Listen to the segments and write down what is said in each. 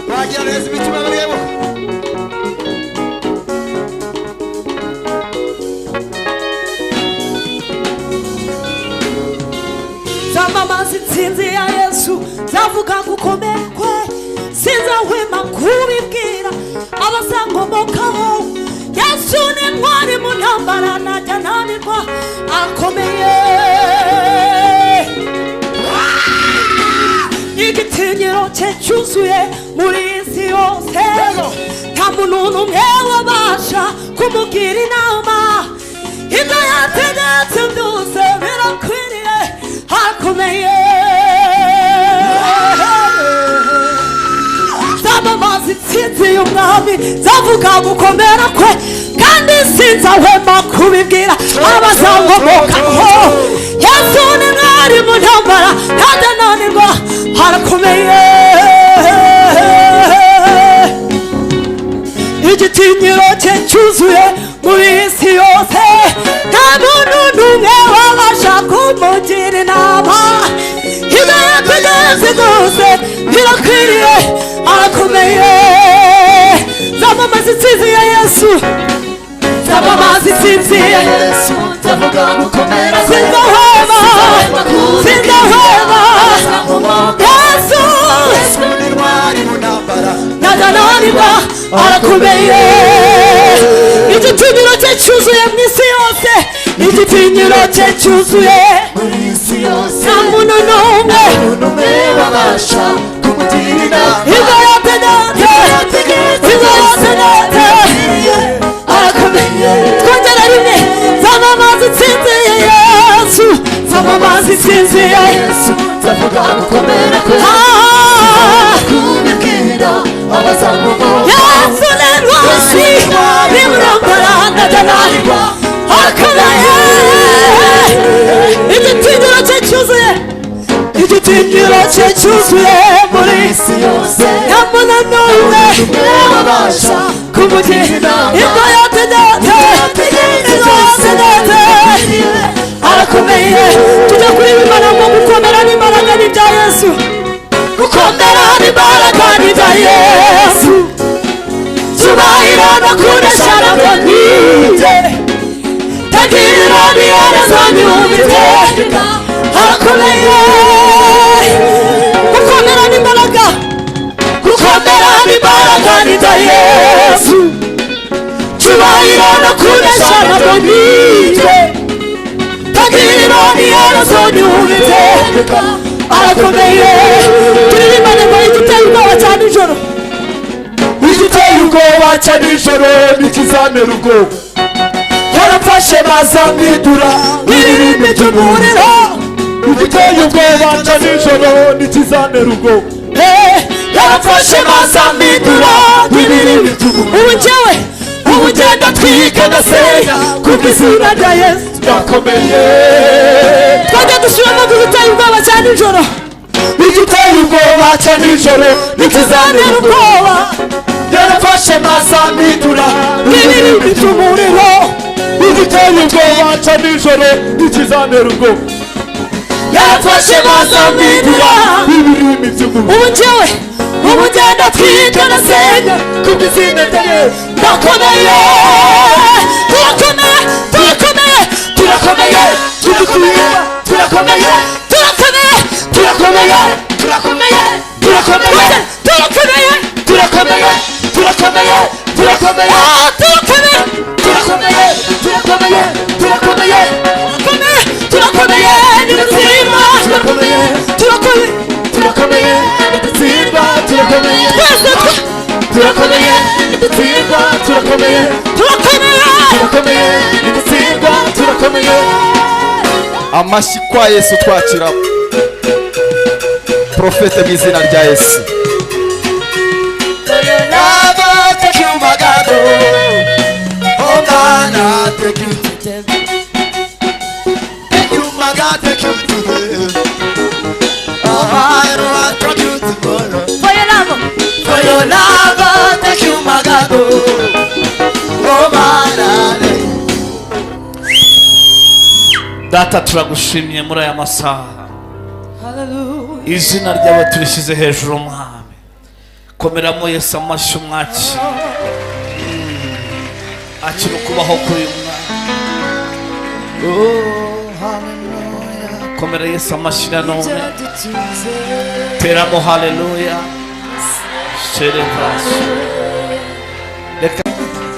Bagira neza imitima barimo. Zamamaza intsinzi ya Yesu, zavuga gukomera kwe, sinzahwema kubibwira abasangomokaho. Yesu ni intwari mu ntambara, ntajya ananirwa, akomeye. Igitinyiro cye cyuzuye muri isi yose, nta muntu n'umwe wabasha kumugira inama. Ibyo yategetse byose birakwiriye, akomeye. Zamamaza intsinzi y'umwami, zavuga gukomera kwe, kandi sinzahwema kubibwira abazangomokaho. Yesu ni intwari mu ntambara, ntajya ananirwa, arakomeye. Igitinyiro cye cyuzuye muri isi yose, nta muntu n'umwe wabasha kumugira inama. Ibyo yategetse byose birakwiriye, arakomeye. Zamamaza intsinzi ya Yesu, zamamaza intsinzi ya Yesu, zavuga gukomera kwe, sinzahwema, sinzahwema. Yesu ni intwari mu ntambara, ntajya ananirwa, arakomeye. Igitinyiro cye cyuzuye mu isi yose, igitinyiro cye cyuzuye muri isi yose, nta muntu n'umwe wabasha kumugira inama. Ibyo yategetse, ibyo yategetse, arakomeye. Twongera rimwe, zamamaza intsinzi ya Yesu, zamamaza intsinzi ya Yesu, zavuga gukomera kwe, kubibwira abazamugoka. Yesu ni intwari y'intambara, ntajya ananirwa, arakomeye. Igitinyiro cye cyuzuye, igitinyiro cye cyuzuye muri isi yose, nta muntu n'umwe wabasha kumugira inama. Ibyo yategetse, ibyo yategetse, arakomeye. Tujya kuriba Imana ngo gukomera n'imbaraga ni ibya Yesu, gukomera n'imbaraga ni ibya Yesu, cyubahiro no kunesha nabyo ni ibye, tagiriro n'iherezo n'ubiteka, arakomeye. Gukomera n'imbaraga, gukomera n'imbaraga ni ibya Yesu, cyubahiro no kunesha nabyo ni ibye, tagiriro n'iherezo n'ubiteka, arakomeye. Turirimbane ngo igiteye ubwoba cya nijoro, igiteye ubwoba cya nijoro nikizantera ubwoba. Yarafashe bazamwidura n'ibirimi by'umuriro, igiteye ubwoba cya nijoro nikizantera ubwoba. Yarafashe bazamwidura n'ibirimi by'umuriro. Ubu ngenda twiga ndasenya kubw'izina rya Yesu, yakomeye. Twajya dusubiramo ngo igiteye ubwoba cya nijoro, igiteye ubwoba cya nijoro nikizantera ubwoba. Yarafashe bazamwidura n'ibirimi by'umuriro, igiteye ubwoba cya nijoro nikizantera ubwoba. Yarafashe bazamwidura n'ibirimi by'umuriro. Ubu ngenda twiga ndasenya kubw'izina rya Yesu, yakomeye. Turakomeye, turakomeye, turakomeye, turakomeye, turakomeye, turakomeye, turakomeye, turakomeye, turakomeye, turakomeye, turakomeye, turakomeye, turakomeye, turakomeye, turakomeye, turakomeye, turakomeye, turakomeye, nibitsindwa, turakomeye, turakomeye, turakomeye, nibitsindwa, turakomeye, turakomeye, nibitsindwa, turakomeye, turakomeye, turakomeye, nibitsindwa, turakomeye. Amashyi kwa Yesu twakira Prophete mu izina rya Yesu. Data turagushimye muri aya masaha. Hallelujah. izina ryawe turishyize hejuru mwami komeramo Yesu amashyi umwaki akira kubaho kuri mwana komera Yesu amashyi nanone teramo haleluya celebrate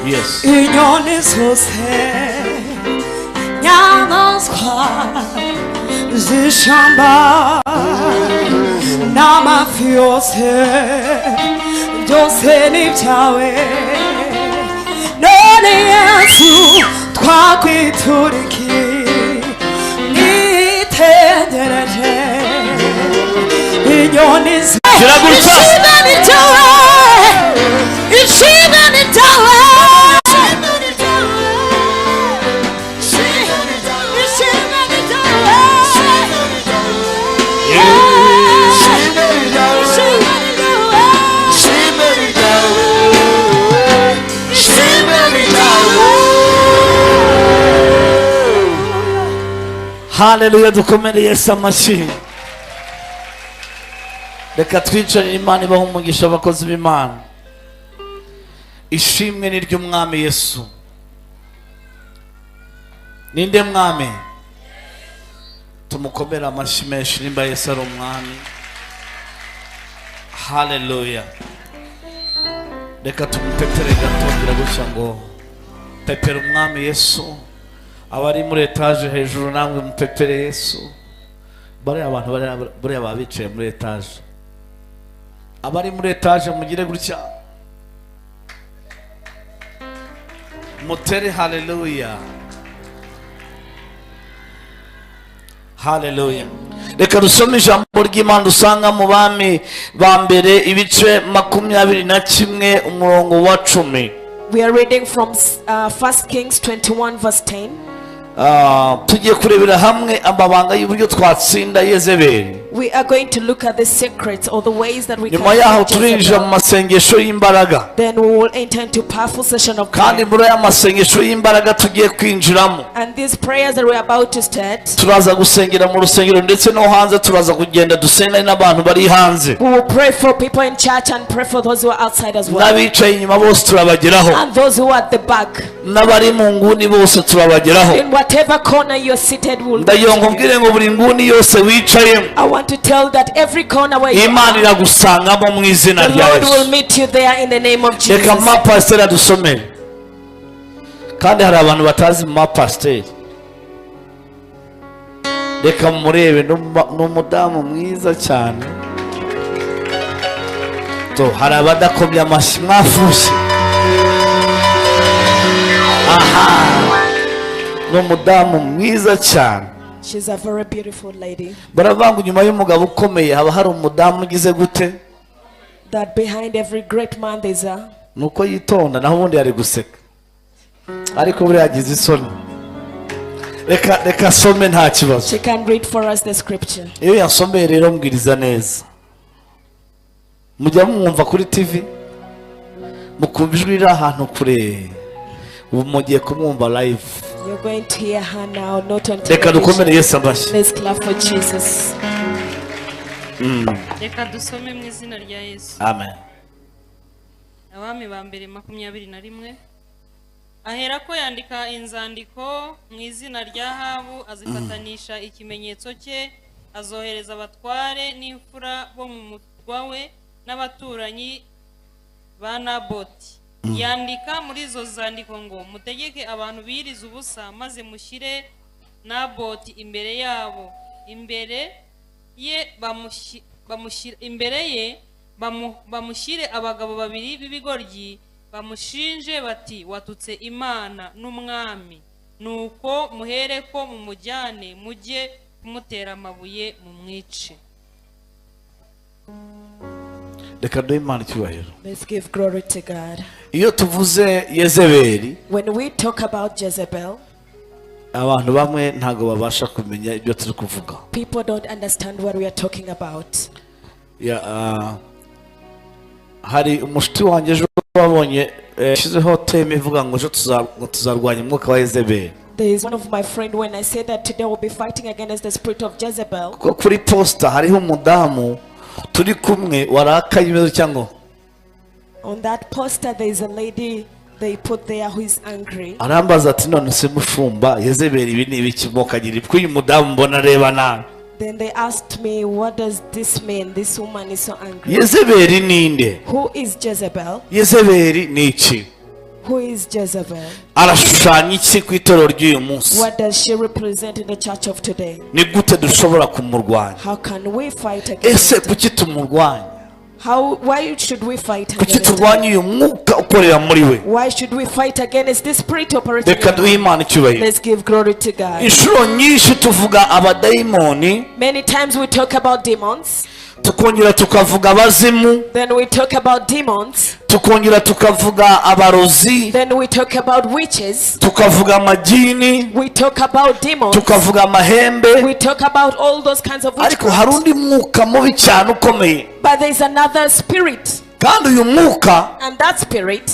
yes inyoni zose nyamaswa z'ishyamba n'amafi yose byose ni ibyawe none Yesu twakwituriki nitegereje inyoni ishimwe ni ryawe ishimwe ni ryawe haleluya dukomere Yesu amashyi reka twicarire Imana ibaho umugisha abakozi b'Imana ishimwe ni ry'umwami Yesu ninde mwami tumukomere amashyi menshi nimba Yesu ari umwami haleluya reka tumupetere gatongera gutya ngo pepera umwami Yesu abari muri etaje hejuru namwe mupepere Yesu bariya abantu bariya babicaye muri etaje abari muri etaje mugire gutya mutere haleluya haleluya reka dusome ijambo ry'Imana dusanga mu bami ba mbere ibice 21 umurongo wa 10. We are reading from 1 Kings 21 verse 10. Tugiye kurebera hamwe amabanga y'uburyo twatsinda Yezebeli. We are going to look at the secrets or the ways that we can nyuma yaho turinjira mu masengesho y'imbaraga. Then we will enter into powerful session of kandi muri aya masengesho y'imbaraga tugiye kwinjiramo. And these prayers that we are about to start, turaza gusengera mu rusengero ndetse no hanze turaza kugenda dusengera n'abantu bari hanze. We will pray for people in church and pray for those who are outside as well. n'abicaye inyuma bose turabageraho. And those who are at the back. n'abari mu nguni bose turabageraho. In whatever corner you are seated, we will. ndayongo mbwire ngo buri nguni yose wicayemo. I want to tell that every corner where you Imana iragusangamo mu izina rya Yesu. The Lord will meet you there in the name of Jesus. Reka ma pastor adusomere. Kandi hari abantu batazi ma pastor. Reka murebe n'umudamu mwiza cyane. To hari abadakomya amashyi mwafushe. Aha. N'umudamu mwiza cyane. She's a very beautiful lady. Baravangu nyuma y'umugabo ukomeye haba hari umudamu ugize gute? That behind every great man there's a. Nuko yitonda naho ubundi yari guseka. Ariko buri yagize isoni. Reka some nta kibazo. She can read for us the scripture. Iyo yasomeye rero mbwiriza neza. Mujya mwumva kuri TV? Mukumva ijwi riri ahantu kure. Ubu mugiye kumwumva live. You're going to hear her now, not on Reka dukomere Yesu amashyi. Let's clap for Jesus. Reka dusome mu izina rya Yesu. Amen. Abami ba mbere 21. Ahera ko yandika inzandiko mu izina rya Habu azifatanisha ikimenyetso cye azohereza abatware n'imfura bo mu mutwa we n'abaturanyi ba Naboti. Yandika muri izo zandiko ngo mutegeke abantu biriza ubusa maze mushyire Naboti imbere yabo, imbere ye bamushyire abagabo babiri b'ibigoryi bamushinje bati watutse Imana n'umwami, nuko muhereko mumujyane mujye kumutera amabuye mu mwice. Reka duhe Imana icyubahiro. Let's give glory to God. Iyo tuvuze Yezebeli, when we talk about Jezebel, abantu bamwe ntago babasha kumenya ibyo turi kuvuga. People don't understand what we are talking about. Hari umushiti wanjye ejo wabonye shizeho teme ivuga ngo ejo tuzarwanya umwuka wa Yezebeli. There is one of my friend when I said that today we'll be fighting against the spirit of Jezebel. Kuko kuri posta hariho umudamu turi kumwe warakaye ibibazo cyangwa On that poster there is a lady they put there who is angry. arambaza ati none se mushumba Yezebeli ibi ni ibiki mokagira ko uyu mudamu mbona areba nabi. Then they asked me, what does this mean? This woman is so angry. Yezebeli ninde? Who is Jezebel? Yezebeli ni iki? Who is Jezebel? Arashushanya iki ku itorero ry'uyu munsi? What does she represent in the church of today? Ni gute dushobora kumurwanya? How can we fight Ese against her? kuki tumurwanya? Why should we fight Kuki against her? turwanya uyu mwuka ukorera muri we? Why should we fight against this spirit operating Reka in duhe us? Imana icyubahiro. Let's give glory to God. Inshuro nyinshi tuvuga abadayimoni, Many times we talk about demons, tukongera tukavuga abazimu, then we talk about demons, tukongera tukavuga abarozi, then we talk about witches, tukavuga amajini, we talk about demons, tukavuga amahembe. we talk about all those kinds of Ariko hari witchcraft. undi mwuka mubi cyane ukomeye, But there is another spirit, kandi uyu mwuka and that spirit,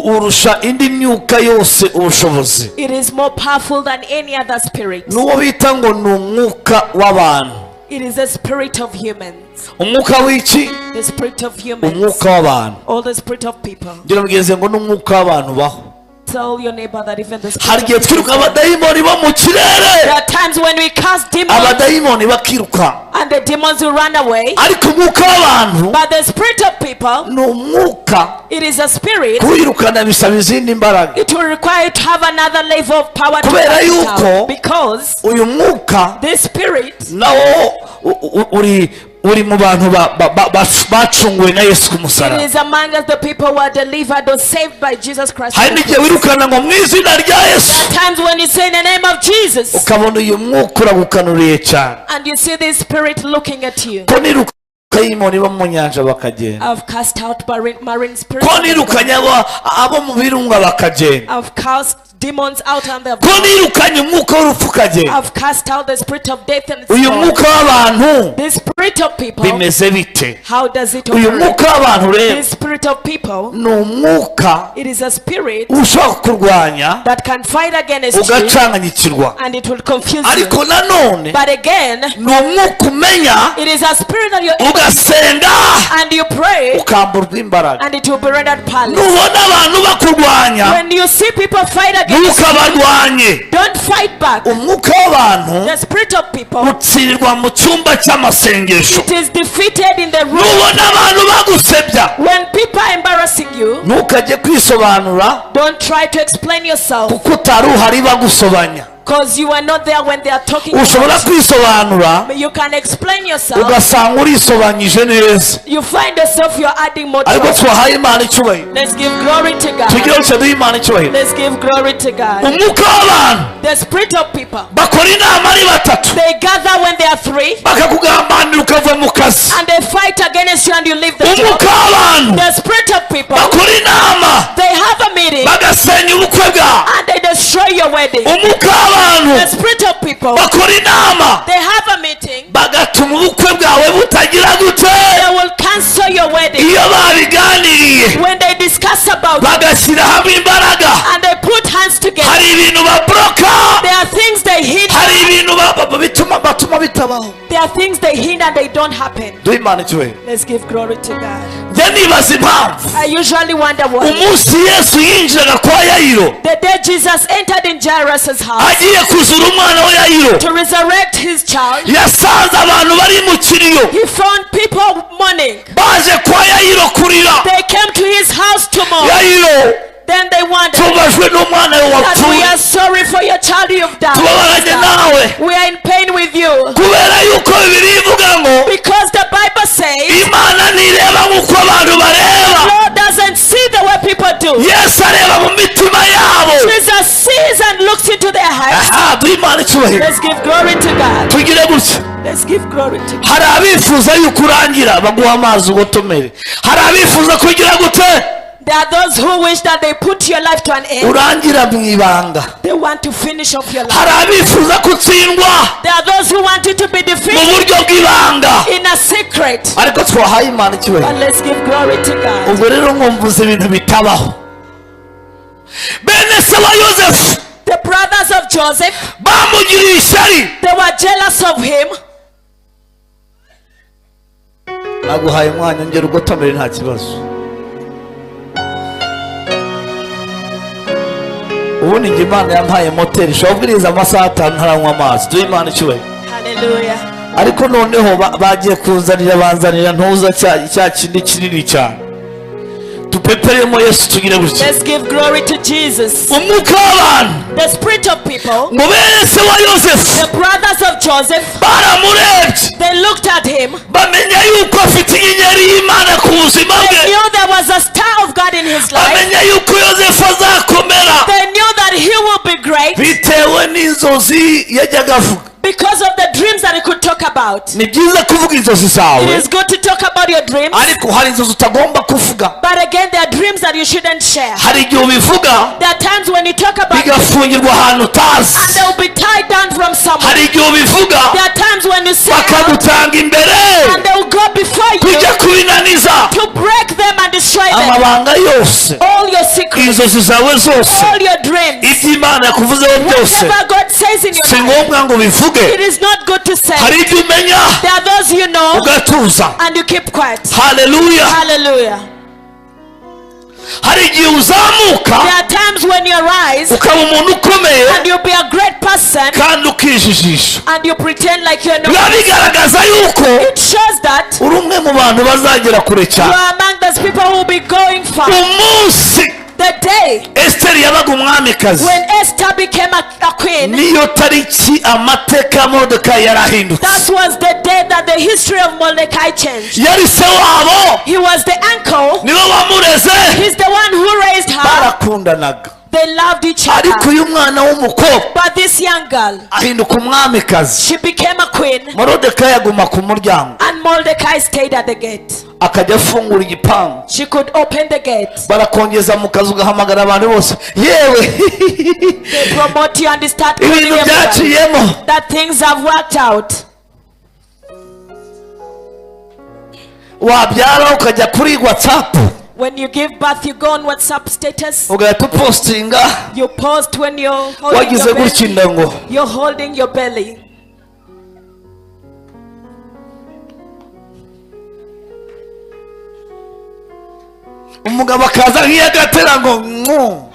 urusha indi myuka yose ubushobozi. it is more powerful than any other spirit. N'uwo bita ngo ni umwuka w'abantu. It is the spirit of humans, Umwuka w'iki? the spirit of humans, Umwuka w'abantu. or the spirit of people. Ngira mugeze ngo n'umwuka w'abantu baho. Tell your neighbor that even the Hari spirit igihe of twiruka people. abadayimoni bo mu There kirere, are times when we cast demons abadayimoni bakiruka, and the demons will run away. ariko umwuka w'abantu But the spirit of people, ni umwuka, it is a spirit. kuwirukana bisaba izindi mbaraga. It will require you to have another level of power to Kubera cast it yuko out. Because uyu mwuka this spirit, nawo uri mu bantu bacunguwe na Yesu ku it musaraba. is among us the people who are delivered or saved by Jesus Christ. Hari n'igihe wirukana ngo mu izina rya Yesu, Times when you say in the name of Jesus ukabona uyu mwuka uragukanuriye cyane. and you see this spirit looking at you. Ko niruka abadayimoni bo mu nyanja bakagenda, I've cast out marine spirits. ko nirukanye abo mu birunga bakagenda, I've cast demons out and they've ko nirukanye umwuka w'urupfu ukagenda. I've cast out the spirit of death and Uyu mwuka w'abantu the spirit of people. bimeze bite? How does it Uyu operate? mwuka w'abantu rero This spirit of people, ni umwuka it is a spirit ushobora kukurwanya that can fight against you ugacanganyikirwa, and it will confuse you. ariko nanone But again, ni umwuka umenya it is a spirit that you ugasenga and you pray ukamburwa imbaraga. and it will be rendered powerless. Nubona abantu bakurwanya When you see people fight against you, ntukabarwanye. don't fight back. Umwuka w'abantu The spirit of people, utsirirwa mu cyumba cy'amasengesho. it is defeated in the room. Nubona abantu bagusebya, When people are embarrassing you, ntukajye kwisobanura don't try to explain yourself kuko utari uhari bagusobanya. because you are not there when they are talking Ushobora about you. kwisobanura You can explain yourself. ugasanga urisobanyije neza, You find yourself you're adding more to ariko it. twahaye Imana icyubahiro. Let's give glory to Tugire God. icyo duha Imana icyubahiro. Let's give glory to God. Umwuka w'abantu The spirit of people, bakora inama ari batatu, they gather when they are three bakakugambanira ukava mu kazi. and they fight against you and you leave the Umwuka job. w'abantu The spirit of people, bakora inama they have a meeting bagasenya ubukwe bwawe. and they destroy your wedding. Umwuka w'abantu The spirit of people, bakora inama they have a meeting, bagatuma ubukwe bwawe butagira gute. they will cancel your wedding. Iyo babiganiriye When they discuss about it bagashyira hamwe imbaraga, and they put hands together, hari ibintu babloka, there are things they hinder. hari ibintu batuma bitabaho. There are things they hinder and they don't happen. Duhe Imana icyubahiro. Let's give glory to God. Njye nibaza impamvu I usually wonder why. umunsi Yesu yinjiraga kwa Yayiro The day Jesus entered in Jairus' house agiye kuzura umwana we Yayiro, to resurrect his child, yasanze abantu bari mu kiriyo he found people mourning. baje kwa Yayiro kurira. They came to his house to mourn. Yayiro, Then they wondered tubabajwe n'umwana we that we wapfuye, are sorry for your child you've tubabaranye died. nawe, We are in pain with you. kubera yuko Bibiliya ivuga ngo Because the Bible says Imana ntireba nk'uko abantu bareba, God doesn't see the way people do. Yesu areba mu mitima yabo. Jesus sees and looks into their hearts. Aha, duhe Imana icyubahiro. Let's give glory to God. Tugire gutya. Let's give glory to God. Hari abifuza yuko urangira baguha amazi ugotomere, hari abifuza kugira gute There are those who wish that they put your life to an end. urangira mu ibanga, They want to finish off your life. hari abifuza gutsindwa There are those who want you to be mu defeated buryo bw'ibanga, in a secret. ariko twahaye Imana icyubahiro. But let's give glory to God. Ubwo rero mwumvuze ibintu bitabaho. Bene se wa Yosefu The brothers of Joseph, bamugiriye ishyari. they were jealous of him. Naguhaye umwanya ngera ugotomere nta kibazo. Ubundi njye Imana yampaye moteri ishobora kubwiriza amasaha 5 ntaranywa amazi. Duhe Imana icyubahiro. Hallelujah. Ariko noneho bagiye kunzanira banzanira ntuza cya kindi kinini cyane. Tupeperemo Yesu tugire gutya. Let's give glory to Jesus. Umwuka w'abantu. The spirit of people, Ngo bese wa Yosefu. the brothers of Joseph, Baramurebye. they looked at him. Bamenya yuko afite inyenyeri y'Imana ku buzima They bwe. knew there was a star of God in his life. Bamenya yuko Yosefu azakomera. They knew that he will be great Bitewe n'inzozi yajyaga avuga. because of the dreams that he could talk about. Ni byiza kuvuga inzozi It zawe, is good to talk about your dreams, ariko hari inzozi utagomba kuvuga. but again, there are dreams that you shouldn't share. Hari igihe ubivuga There are times when you talk about them bigafungirwa ahantu and utazi. they will be tied down from someone. Hari igihe ubivuga There are times when you say out bakagutanga imbere and they will go before you kujya kubinaniza to break them and destroy them. amabanga yose, All your secrets, inzozi zawe zose, all your dreams, ibyo Imana yakuvuzeho byose, whatever God says in your si life, ngombwa ngo bivuge. it is not good to say. Hari ibyo umenya There are those you know ugatuza. and you keep quiet. Haleluya. Hallelujah. Hari igihe uzamuka There are times when you rise ukaba umuntu ukomeye and you'll be a great person kandi ukijijisha. and you pretend like you're Biba not. bigaragaza yuko It shows that uri umwe mu bantu bazagera kure you cyane. are among those people who will be going far. Umunsi The day Esteri yabaga umwamikazi, when Esther became a queen, niyo tariki amateka ya Moridekayi yarahindutse. that was the day that the history of Mordecai changed. Yari se wabo, He was the uncle. niwe wamureze. He's the one who raised her. Barakundanaga, They loved each ariko other. uyu mwana w'umukobwa But this young girl, ahinduka umwamikazi. she became a queen, Moridekayi aguma ku muryango, and Mordecai stayed at the gate. akajya afungura igipangu. She could open the gate. Barakongeza mu kazi ugahamagara abantu bose, yewe They promote you and they start calling ibintu everyone byaciyemo. that things have worked out. Wabyara ukajya kuri WhatsApp When you give birth, you go on WhatsApp status. ugahita upostinga You post when you're holding wagize your gutya belly. inda ngo You're holding your belly. umugabo akaza nk'iyagatera ngo mwo.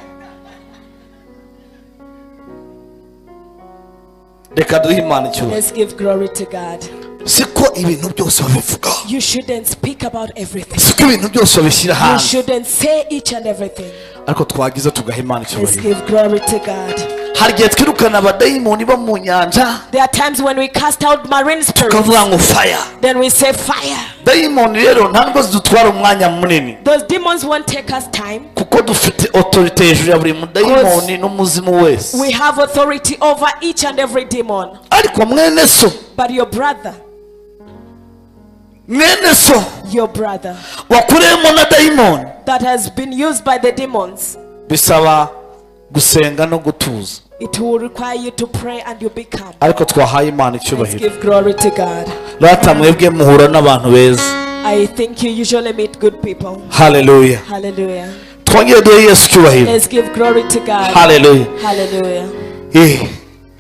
Reka duhe Imana icyubahiro. Let's give glory to God. Siko ibintu byose babivuga, You shouldn't speak about everything. siko ibintu byose babishyira You hanze, shouldn't say each and everything. ariko twagize tugaha Imana Let's icyubahiro. give glory to God. Hari igihe twirukana abadayimoni bo mu nyanja There are times when we cast out marine spirits. tukavuga ngo fire. Then we say fire. Dayimoni rero ntabwo zidutwara umwanya munini, Those demons won't take us time. kuko dufite authority hejuru ya buri mudayimoni n'umuzimu wese. We have authority over each and every demon. Ariko mwene so, But your brother, your brother wakuremo na dayimoni, that has been used by the demons, bisaba gusenga no gutuza, it will require you to pray and you become. ariko twahaye Imana Let's icyubahiro. give glory to God. Rata mwebwe muhura n'abantu beza. I think you usually meet good people. Haleluya. Hallelujah. Twongere duhe Yesu icyubahiro. Let's give glory to God. Haleluya. Hallelujah.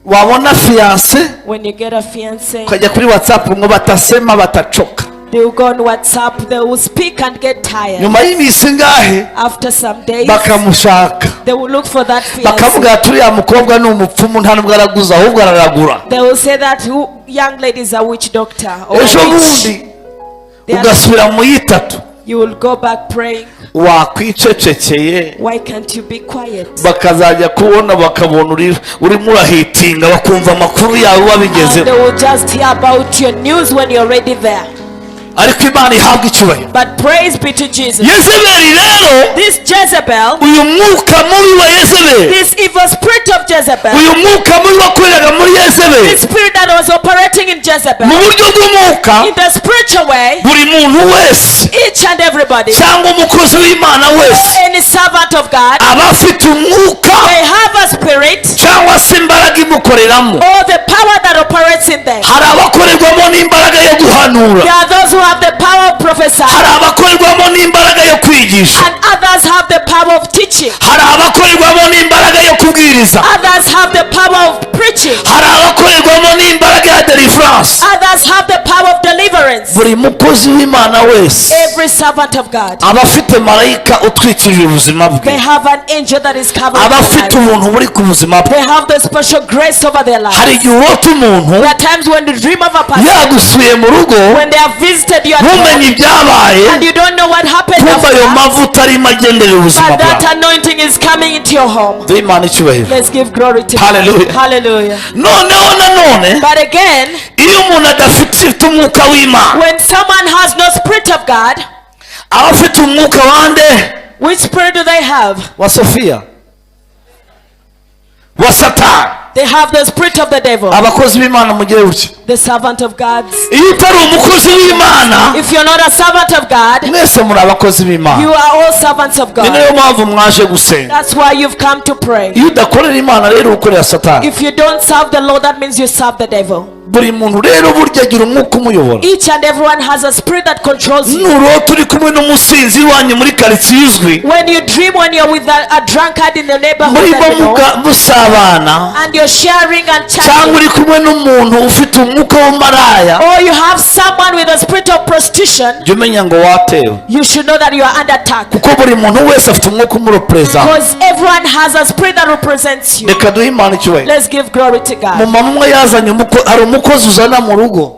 Wabona fiance When you get a fiance, ukajya kuri WhatsApp ngo batasema batachoka. they will go on WhatsApp, they will speak and get tired. Nyuma y'iminsi ngahe After some days, bakamushaka, they will look for that fiance. bakavuga ati uriya mukobwa ni umupfumu nta nubwo araguza ahubwo araragura. They will say that young lady is a witch doctor or a Ejo witch. bundi They are- ugasubira mu yitatu, You will go back praying. wakwicecekeye Why can't you be quiet? bakazajya kubona bakabona urimo urahitinga bakumva amakuru yawe And wabigezeho. they will just hear about your news when you're already there. Ariko Imana ihabwa icyubahiro. But praise be to Jesus. Yezebeli rero, This Jezebel, uyu mwuka mubi wa Yezebeli, this evil spirit of Jezebel, uyu mwuka mubi wakoreraga muri this Yezebeli, spirit that was operating in mu Jezebel, buryo bw'umwuka, in the spiritual way, buri muntu wese each and everybody, cyangwa umukozi w'Imana wese any servant of God, aba afite umwuka they have a spirit cyangwa se imbaraga imukoreramo. or the power that operates in them. Hari abakorerwamo n'imbaraga yo guhanura, There are those who have the power of prophesying, hari abakorerwamo n'imbaraga yo kwigisha, and others have the power of teaching. hari abakorerwamo n'imbaraga yo kubwiriza kubwiriza, Others have the power of preaching. hari abakorerwamo n'imbaraga ya deliverance. Others have the power of deliverance. Buri mukozi w'Imana wese Every servant of God, aba afite marayika utwikirije ubuzima they bwe, have an angel that is covering aba their afite lives. ubuntu buri ku buzima bwe. They have the special grace over their lives. Hari igihe urota umuntu There are times when you dream of a person, yagusuye mu rugo when they have visited you at ntumenye home, ibyabaye, and you don't know what happened kumva ayo after, mavuta arimo agenderera ubuzima but that bwawe. anointing is coming into your home. Duhe Imana icyubahiro. Let's give glory to God. Hallelujah. Hallelujah. Noneho nanone But again, iyo umuntu adafite umwuka w'Imana, when someone has no spirit of God, aba afite umwuka wande? which spirit do they have? Wa Sofiya, wa Satani. They have the spirit of the devil, Abakozi b'Imana mugire gutya, the servant of God. iyo utari umukozi w'Imana If you're not a servant of God, mwese muri abakozi you b'Imana. are all servants of Ni God. nayo mpamvu mwaje gusenga. That's why you've come to pray. Iyo udakorera Imana rero ukorera Satani. If you don't serve the Lord, that means you serve the devil. Buri muntu rero burya agira umwuka umuyobora. Each and everyone has a spirit that controls you. Nurota uri kumwe n'umusinzi wanyu muri karitsiye uzwi, When you dream when you're with a drunkard in the neighborhood murimo that you know, musabana, and you're sharing and cyangwa chatting, uri kumwe n'umuntu ufite umwuka w'umaraya, or you have someone with a spirit of prostitution, jya umenya ngo watewe, you should know that you are under attack. kuko buri muntu wese afite umwuka umureperezanta. Because everyone has a spirit that represents you. Reka duhe Imana icyubahiro. Let's give glory to God. Umumama umwe yazanye hari umukozi uzana mu rugo,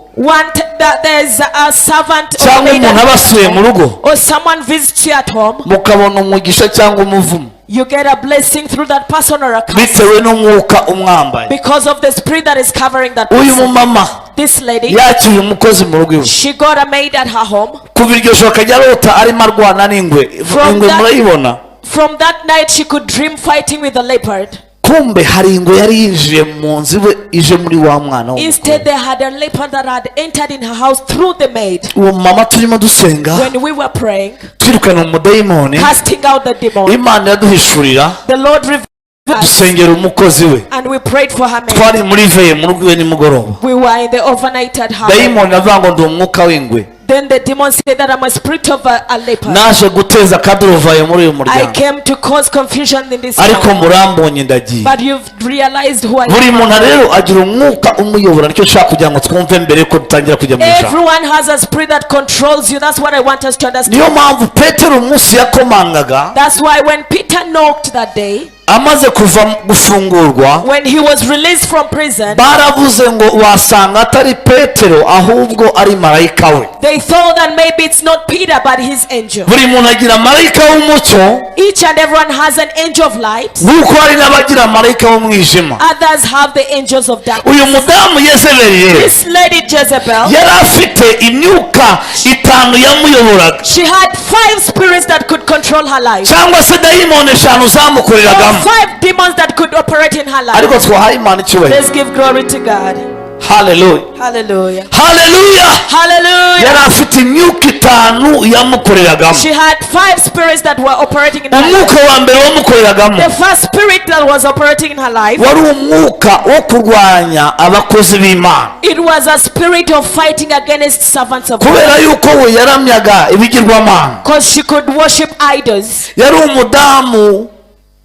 That there's a servant or cyangwa maid umuntu at aba asuye mu home, rugo, or someone visits you at home, mukabona umugisha cyangwa umuvumo you get a blessing through that person or a curse bitewe n'umwuka umwambaye. because of the spirit that is covering that Uyu person. mumama This lady, yakiriye umukozi mu rugo iwe, she got a maid at her home. kuva iryo joro akajya arota arimo arwana n'ingwe. Ingwe murayibona? From that night she could dream fighting with a leopard. Kumbe hari ingwe yari yinjiye mu nzu iwe ije muri wa mwana Instead they had a leopard that had entered in her house through the maid. uwo mama turimo dusenga When we were praying, twirukana umudayimoni, casting out the demon, Imana iraduhishurira the Lord revealed us, dusengera umukozi we. and we prayed for her maid. Twari muri veye mu rugo iwe nimugoroba, We were in the overnight at her home. dayimoni avuga ngo ndi umwuka w'ingwe, Then the demon said that I'm a spirit of a leopard. naje guteza akaduruvayo muri uyu I muryango, came to cause confusion in this ariko town. murambonye ndagiye. But you've realized who I Buri muntu am. rero agira umwuka umuyobora, nicyo nshaka kugira ngo twumve mbere ko dutangira kujya mu ijambo. Everyone has a spirit that controls you. That's what I want us to understand. Niyo mpamvu Petero umunsi yakomangaga, That's why when Peter knocked that day, amaze kuva gufungurwa, when he was released from prison, baravuze ngo wasanga atari Petero ahubwo ari marayika we. they thought that maybe it's not Peter but his angel. Buri muntu agira marayika w'umucyo, Each and everyone has an angel of light. nk'uko hari n'abagira marayika w'umwijima. Others have the angels of darkness. Uyu mudamu Yezebeli rero This lady Jezebel, yari afite imyuka itanu yamuyoboraga, she had 5 spirits that could control her life. cyangwa se dayimoni eshanu Or zamukoreragamo. 5 demons that could operate in her life. Ariko twahaye Imana icyubahiro. Let's give glory to God. Hallelujah, Hallelujah. hallelujah. Hallelujah. Yari afite imyuka itanu yamukoreragamo. She had 5 spirits that were operating in her life. Umwuka wa mbere wamukoreragamo The first spirit that was operating in her life, wari umwuka wo kurwanya abakozi b'Imana, it was a spirit of fighting against servants of God. kubera yuko we yaramyaga ibigirwamana. Because she could worship idols. Yari umudamu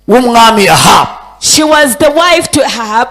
w'umwami Ahabu, She was the wife to Ahab.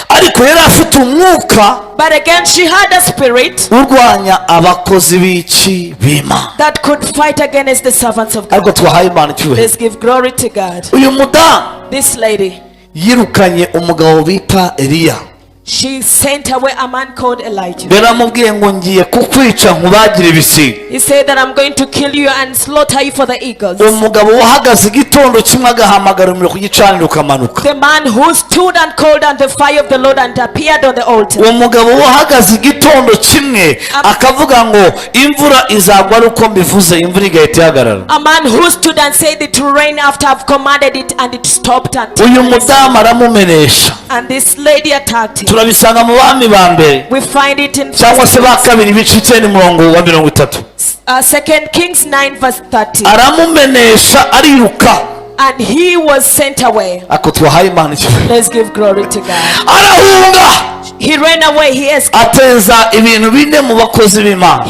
ariko yari afite umwuka But again, she had a spirit urwanya abakozi b'iki b'Imana. that could fight against the servants of God. Ariko twahaye Imana icyubahiro. Let's give glory to God. Uyu mudamu This lady, yirukanye umugabo bita Eliya, she sent away a man called Elijah. yaramubwiye ngo ngiye kukwica nkubagire ibisiga. He said that I'm going to kill you and slaughter you for the eagles. Umugabo wahagaze igitondo kimwe agahamagara umuriro ku gicaniro ukamanuka. The man who stood and called on the fire of the Lord and appeared on the altar. Uwo mugabo wahagaze igitondo kimwe akavuga ngo imvura izagwa ari uko mbivuze, imvura igahita ihagarara. A man who stood and said it will rain after I've commanded it, and it stopped. Uyu mudamu aramumenesha. And this lady attacked him. Turabisanga mu bami ba mbere We find it in cyangwa se ba kabiri ibice 9 umurongo wa 30. 2 Kings 9 verse 30. Aramumenesha ariruka. And he was sent away. Ako twahaye Imana icyubahiro. Let's give glory to God. Arahunga, He ran away. He escaped. ateza ibintu bine mu bakozi b'Imana.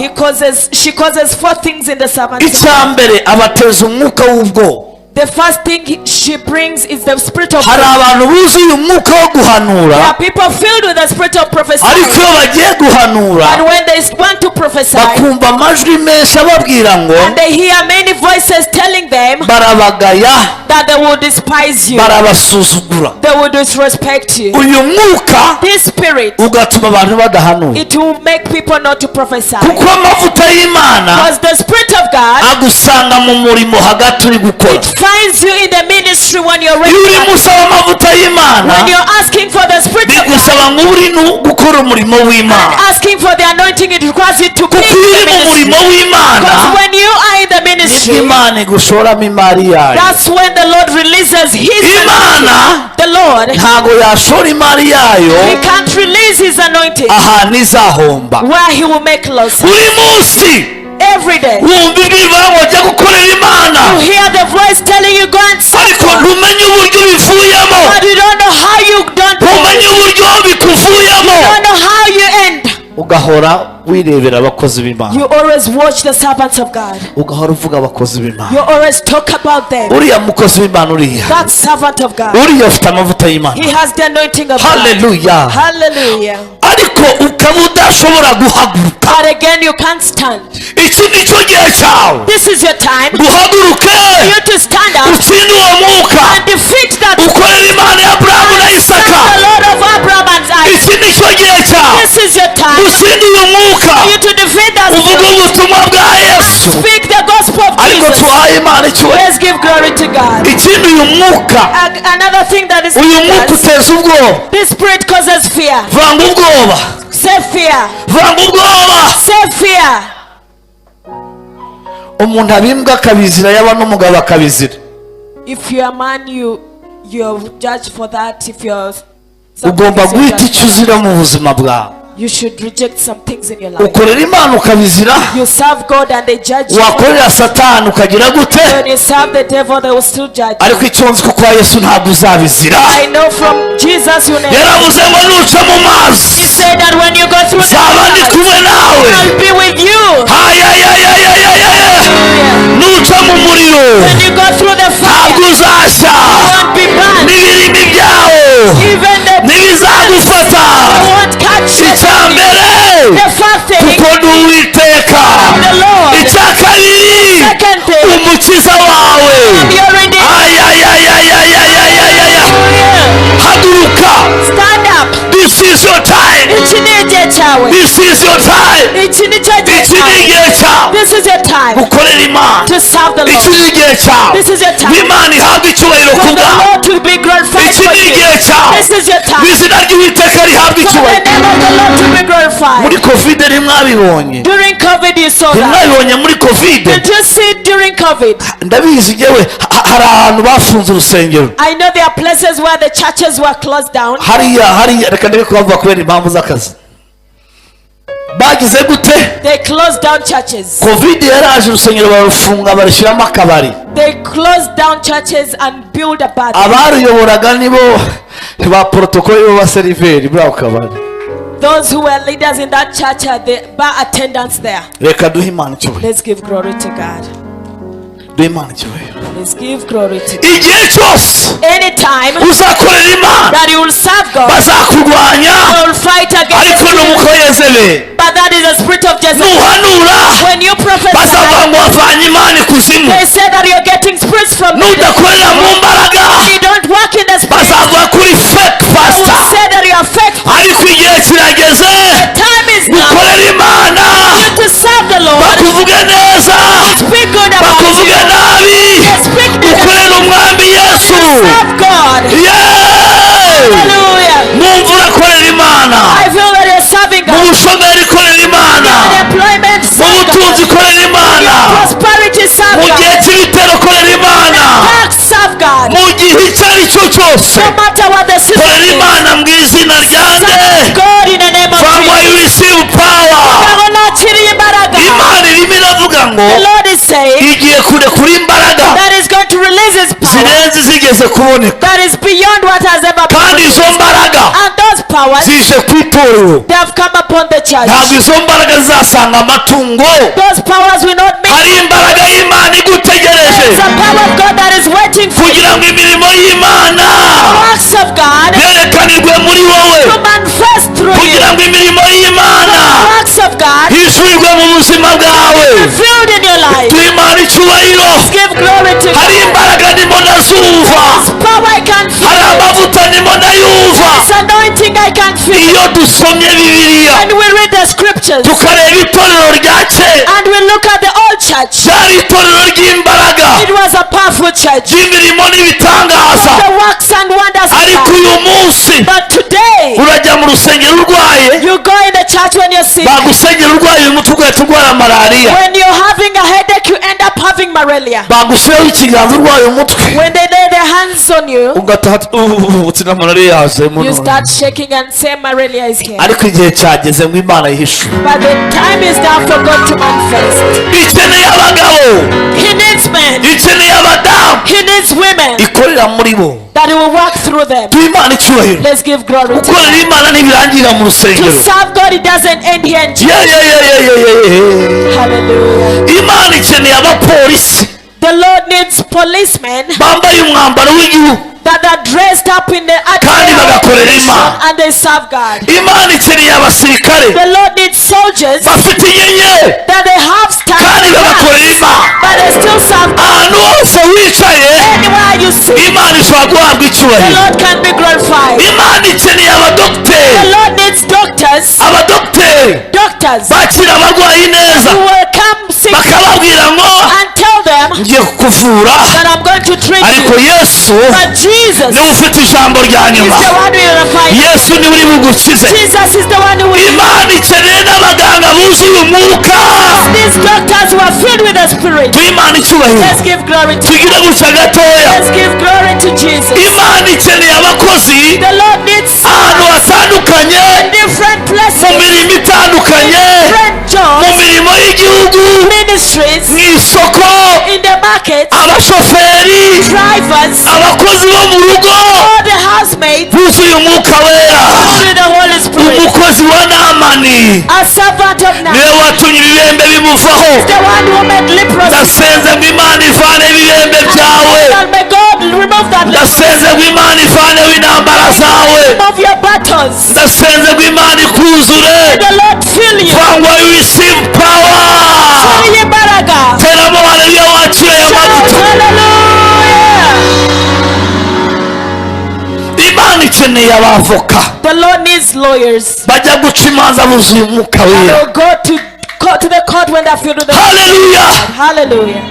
She causes 4 things in the servants. Icya mbere abateza umwuka w'ubwoba. the first thing she brings is the spirit of hari prophecy. abantu buzuye umwuka wo There guhanura are people filled with the spirit of prophecy. ariko iyo bagiye guhanura And when they want to prophesy, bakumva amajwi menshi ababwira ngo and they hear many voices telling them barabagaya that they will despise you, barabasuzugura they will disrespect you. uyu mwuka This spirit, ugatuma abantu badahanura it will make people not to prophesy. kuko amavuta y'Imana Because the spirit of God, agusanga mu murimo hagati uri gukora it finds you in the ministry when you're ready. iyo urimo usaba amavuta y'Imana When you're asking for the spirit of God, bigusaba ngo uri gukora umurimo w'Imana asking for the anointing, it requires you to be kuko iyo in uri the mu murimo ministry. w'Imana Because when you are in the nibwo ministry, Imana igushoramo imari yayo that's when the Lord releases His Imana anointing. The Lord, ntago yashora imari yayo He can't release His anointing ahantu izahomba where He will make losses. buri munsi Every day, wumva ibirwa ngo jya gukorera Imana you hear the voice telling you, go and ariko suffer. ntumenye uburyo bivuyemo But you don't know how you don't ntumenye uburyo bikuvuyemo You don't know how you end. ugahora wirebera abakozi b'Imana You always watch the servants of God. ugahora uvuga abakozi b'Imana You always talk about them. uriya mukozi w'Imana uriya That servant of God, uriya ufite amavuta y'Imana he has the anointing of God. haleluya Hallelujah. ariko ukaba udashobora guhaguruka But again, you can't stand. iki ni cyo gihe cyawe This is your time guhaguruke for you to stand up utsinde uwo mwuka and defeat that ukorera Imana ya Aburahamu na serve Isaka the Lord of Abraham and Isaac. iki ni cyo gihe cyawe This is your time utsinde uyu mwuka for you to defeat that uvuga spirit ubutumwa bwa and Yesu speak the gospel of ariko Jesus. tuhaye Imana icyubahiro Let's give glory to God. ikindi uyu mwuka Another thing that is uyu mwuka dangerous, uteza ubwoba this spirit causes fear. vanga ubwoba Say fear. vanga ubwoba Say fear. umuntu abimbwa akabizira yaba n'umugabo akabizira If you're a man, you're judged for that. If you're ugomba guhita icyo uzira mu buzima bwawe you should reject some things in your life. ukorera Imana ukabizira You serve God and they judge you. wakorera Satani ukagira gute When you serve the devil, they will still judge you. ariko icyo nzi kuko Yesu ntabwo uzabizira I know from Jesus you never. yaravuze ngo nuca mu He mazi said that when you go through the nzaba ndi fire, kumwe nawe I'll be with you. hayayayayayaya nuca mu muriro When you go through the ntabwo fire, uzashya you won't be burned. n'ibirimi byawo Even the ntibizagufata won't catch you. icya mbere The first thing, kuko ndi Uwiteka the Lord. icya kabiri Second thing, umukiza wawe you're in the ayayayayayayayaya haguruka stand up. this is your time Iki ni igihe cyawe. this is your time Iki ni cyo gihe iki ni cyawe. igihe cyawe This is your time gukorera Imana to serve the iki Lord. ni igihe cyawe This is your time Imana ihabwa icyubahiro for ku the bwawe Lord to be glorified iki for ni you. igihe cyawe This is your time izina ry'Uwiteka rihabwa for the icyubahiro name of the Lord to be glorified. muri covid ntimwabibonye During COVID, you saw that. ntimwabibonye muri covid Did you see it during COVID? ndabizi yewe hari ahantu bafunze urusengero I know there are places where the churches were closed down. hariya reka ndebe kubavuga kubera impamvu z'akazi bagize gute They closed down churches. covid yaraje urusengero barufunga barishyiramo akabari They closed down churches and built a bar. abaruyoboraga nibo ba protokoli bo baseriveri muri ako kabari Those who were leaders in that church are the bar attendants there. reka duhe Imana icyubahiro Let's give glory to God. duhe Imana icyubahiro Let's give glory to God. igihe cyose Anytime uzakorera Imana that you will serve God, bazakurwanya they will fight against ariko you. n'umuko Yezebeli But that is the spirit of Jezebel. nuhanura When you prophesy, bazavuga ngo wavanye Imana ikuzimu they say that you're getting spirits from the devil. nudakorera mu mbaraga You don't work in the spirit. bazavuga kuri fake They will pastor say that you are fake. ariko igihe kirageze Time is now gukorera Imana to serve the Lord. bakuvuge neza Speak good about bakuvuge you. nabi Speak good ukorera umwami Yesu serve God. Hallelujah. mwumva urakorera Imana I feel that you're serving mu God. bushomeri korera Imana Unemployment, mu serve butunzi God. korera Imana Prosperity, serve mu gihe God. cy'ibitero korera Imana Tax, serve God. mu gihe icyo ari cyo cyose No matter what the system korera is, Imana mu izina ryanjye serve God in the name of from where you Jesus. receive power Ntabwo nakiriye imbaraga. Imana irimo iravuga ngo The Lord is saying igiye kurekura imbaraga that is going to release His power zirenze zigeze kuboneka that is beyond what has ever been kandi izo released. mbaraga And those powers, zije ku itorero they have come upon the church. ntabwo izo mbaraga zizasanga amatungo Those powers will not make hari imbaraga y'Imana igutegereje the power of God that is waiting That is byerekanirwe muri wowe to manifest through you. kugira ngo imirimo y'Imana The works of God hishurirwe mu buzima bwawe. revealed in your life. Duhe Imana icyubahiro. Give glory to Hari God. imbaraga ndimo ndazumva, There's power I can feel. hari amavuta ndimo ndayumva. There's anointing I can feel. Iyo dusomye Bibiliya And we read the scriptures. tukareba itorero rya kera, And we look at the old church. ryari itorero ry'imbaraga, It was a powerful church. ry'imirimo n'ibitangaza. The works and wonders of Ariko God. uyu munsi But today, urajya mu rusengero urwaye, you go in the church when you're sick. bagusengera urwaye uyu mutwe ugahita urwara malariya, When you're having a headache, you end up having malaria. bagushyiraho ikiganza urwaye umutwe When they lay their hands on you, ugataha utsina malariya yazemo you none. start shaking and say malaria is here. Ariko igihe cyageze ngo Imana yihishure. But the time is now for God to manifest. Ikeneye abagabo, He needs men. ikeneye abadamu, He needs women ikorera muri bo. that He will work through them. Duhe Imana icyubahiro. Let's give glory to Gukorera God. Imana ntibirangirira mu To rusengero. serve God, it doesn't end here in church. Ye. Hallelujah. Imana ikeneye abapolisi The Lord needs policemen bambaye umwambaro w'igihugu that are dressed up in the Kandi attire of bagakorera nation Imana. and they serve God. Imana ikeneye abasirikare The Lord needs soldiers bafite inyenyeri that they have kandi standing bagakorera Imana. but they still serve God. Ahantu hose wicaye Anywhere you see, Imana ishobora guhabwa the icyubahiro. Lord can be glorified. Imana ikeneye The abadogiteri, Lord needs doctors, abadogiteri doctors bakira abarwayi neza, who will come sick bakababwira ngo and tell them ngiye kukuvura, that I'm going to treat ariko you. Yesu But Jesus niwe ufite ijambo rya is nyuma. the one who will find you. Yesu niwe uri bugukize. Jesus is the one who will. Imana ikeneye n'abaganga buzuye umwuka. These doctors who are filled with the Spirit. Duhe Imana icyubahiro. Let's give glory to Tugire God. gutya gatoya. Let's give glory to Jesus. Imana ikeneye abakozi The Lord needs ahantu hatandukanye, different mu places, mirimo itandukanye, different mu jobs, mirimo y'igihugu, ministries, mu isoko, in the market, abashoferi, drivers, abakozi bo mu rugo all the housemaids, buzuye umwuka wera. through the Holy Spirit. Umukozi wa Namani A servant of niwe now, watumye ibibembe bimuvaho. the one who made leprosy. Ndasenze ngo Imana ivane ibibembe byawe. And may God remove that leprosy. Ndasenze ngo Imana ivaneho intambara zawe. Remove your battles. Ndasenze ngo Imana ikuzure. The Lord fill you. Fangwa you receive power. Fill you, Baraga. Teramo haleluya wakire ayo Shout mavuta. hallelujah. Imana ikeneye abavoka The Lord needs lawyers. bajya guca imanza buzuye umwuka They wera. will go to the court when they're filled with the Haleluya. Hallelujah.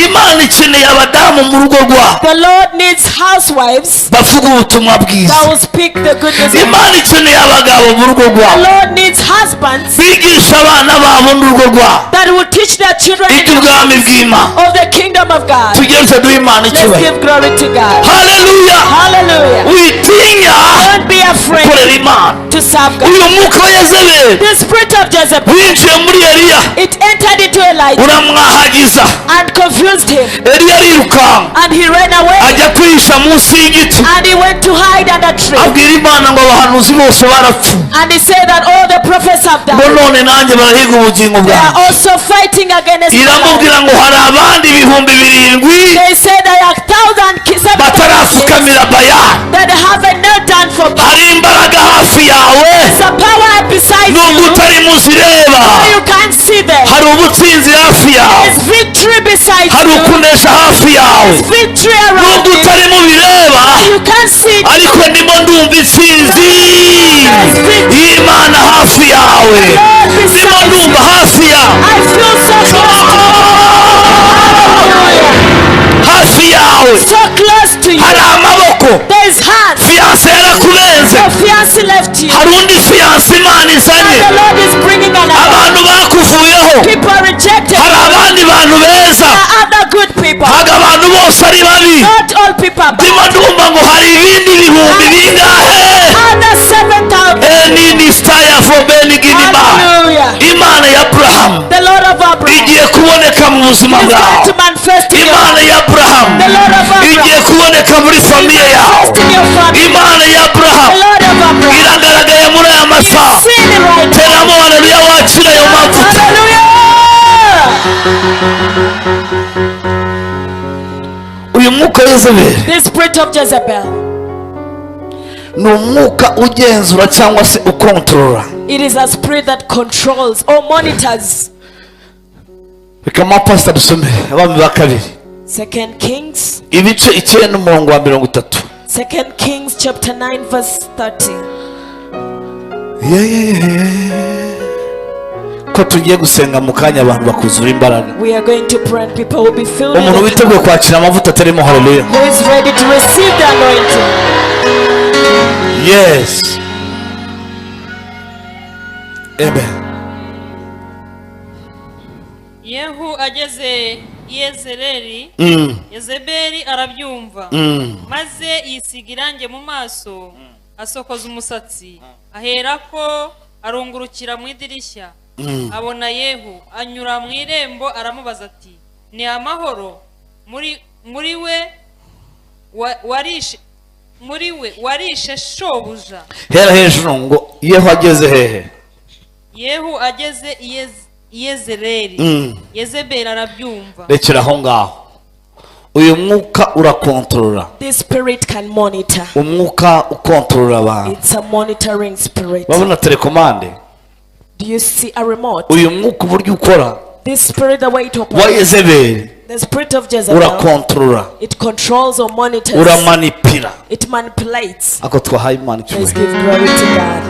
Imana ikeneye abadamu mu rugo rwabo The Lord needs housewives bavuga ubutumwa bwiza. that will speak the goodness of God. Imana ikeneye abagabo mu rugo The rwabo Lord needs husbands bigisha abana babo n'urugo rwabo that will teach their children iby'ubwami bw'Imana. of the kingdom of God. Tugeretse duhe Imana Let's icyubahiro. give glory to God. Haleluya. Hallelujah. Witinya Don't be afraid gukorera Imana. to serve God. Uyu mwuka wa Yezebeli The spirit of Jezebel, winjiye muri Eliya it entered into Elijah uramwahagiza. and confused him. Eliya arirukanka And he ran away ajya kwihisha munsi y'igiti, and he went to hide under a tree. abwira Imana ngo abahanuzi bose barapfuye, And he said that all the prophets have ngo died. none nanjye barahiga ubugingo They are bwanjye. also fighting against the Lord. Iramubwira ngo hari abandi 7,000 They said there are 1,000 batarapfukamira Bayali. that haven't knelt down for Baal. Hari imbaraga hafi yawe There's a power beside nubwo you. utari muzireba. You can't see them. Hari ubutsinzi hafi yawe, There's victory beside hari you. ukunesha hafi yawe There's victory around nubwo you. utari mubireba, You can't see it. ariko ndimo ndumva intsinzi y'Imana hafi yawe. Ndimo ndumva hafi yawe, I feel so close to hafi yawe. you. So close to you. Hari amaboko, There's hands. fiyanse yarakubenze. Your fiancé left you. Hari undi fiyanse Imana izanye, And the Lord is bringing another. abantu bakuvuyeho. People are rejected. Hari abandi bantu beza, There are other good people. ntabwo abantu bose ari babi. Not all people are Ndimo bad. ndumva ngo hari ibindi bihumbi bingahe. Other 7,000. Nini staya for beniginima. Hallelujah. Imana ya Abrahamu The Lord of Abraham igiye kuboneka mu buzima is going bwawe. to manifest in your Imana life. ya Abrahamu The Lord of igiye Abraham kuboneka muri famiye yawe. manifest in your family. Imana ya The Abrahamu Lord of Abraham iragaragaye muri aya masaha. seen it right now. Teramo haleluya wakira ayo mavuta. Hallelujah. Uyu mwuka wa Yezebeli The spirit of Jezebel ni umwuka ugenzura cyangwa se ukontorora. It is a spirit that controls or monitors. Reka pastor dusome Abami ba kabiri 2 Kings. ibice 9 n'umurongo wa 30. 2 Kings chapter 9 verse 30. Ko tugiye gusenga mu kanya abantu bakuzura imbaraga. We are going to pray and people will be filled with Umuntu the witeguye power. kwakira amavuta atarimo hallelujah. Who is ready to receive the anointing? Yes. Amen. Yehu ageze Yezereli, Yezebeli arabyumva, maze yisiga irange mu maso, asokoza umusatsi, aherako arungurukira mu idirishya, abona Yehu anyura mu irembo, aramubaza ati, ni amahoro? Muri we warishe shobuja? Hera hejuru ngo Yehu ageze hehe? Yehu ageze Yezereli, Yezebeli arabyumva. Rekera aho ngaho. Uyu mwuka urakontorora. This spirit can monitor. Umwuka ukontorora abantu. It's a monitoring spirit. Babona telekomande. Do you see a remote? Uyu mwuka uburyo ukora. This spirit, the way it Wa operates. Yezebeli. The spirit of Jezebel. Urakontorora. It controls or monitors. Uramanipira. It manipulates. Ako twahaye Imana Let's icyubahiro. give glory to God.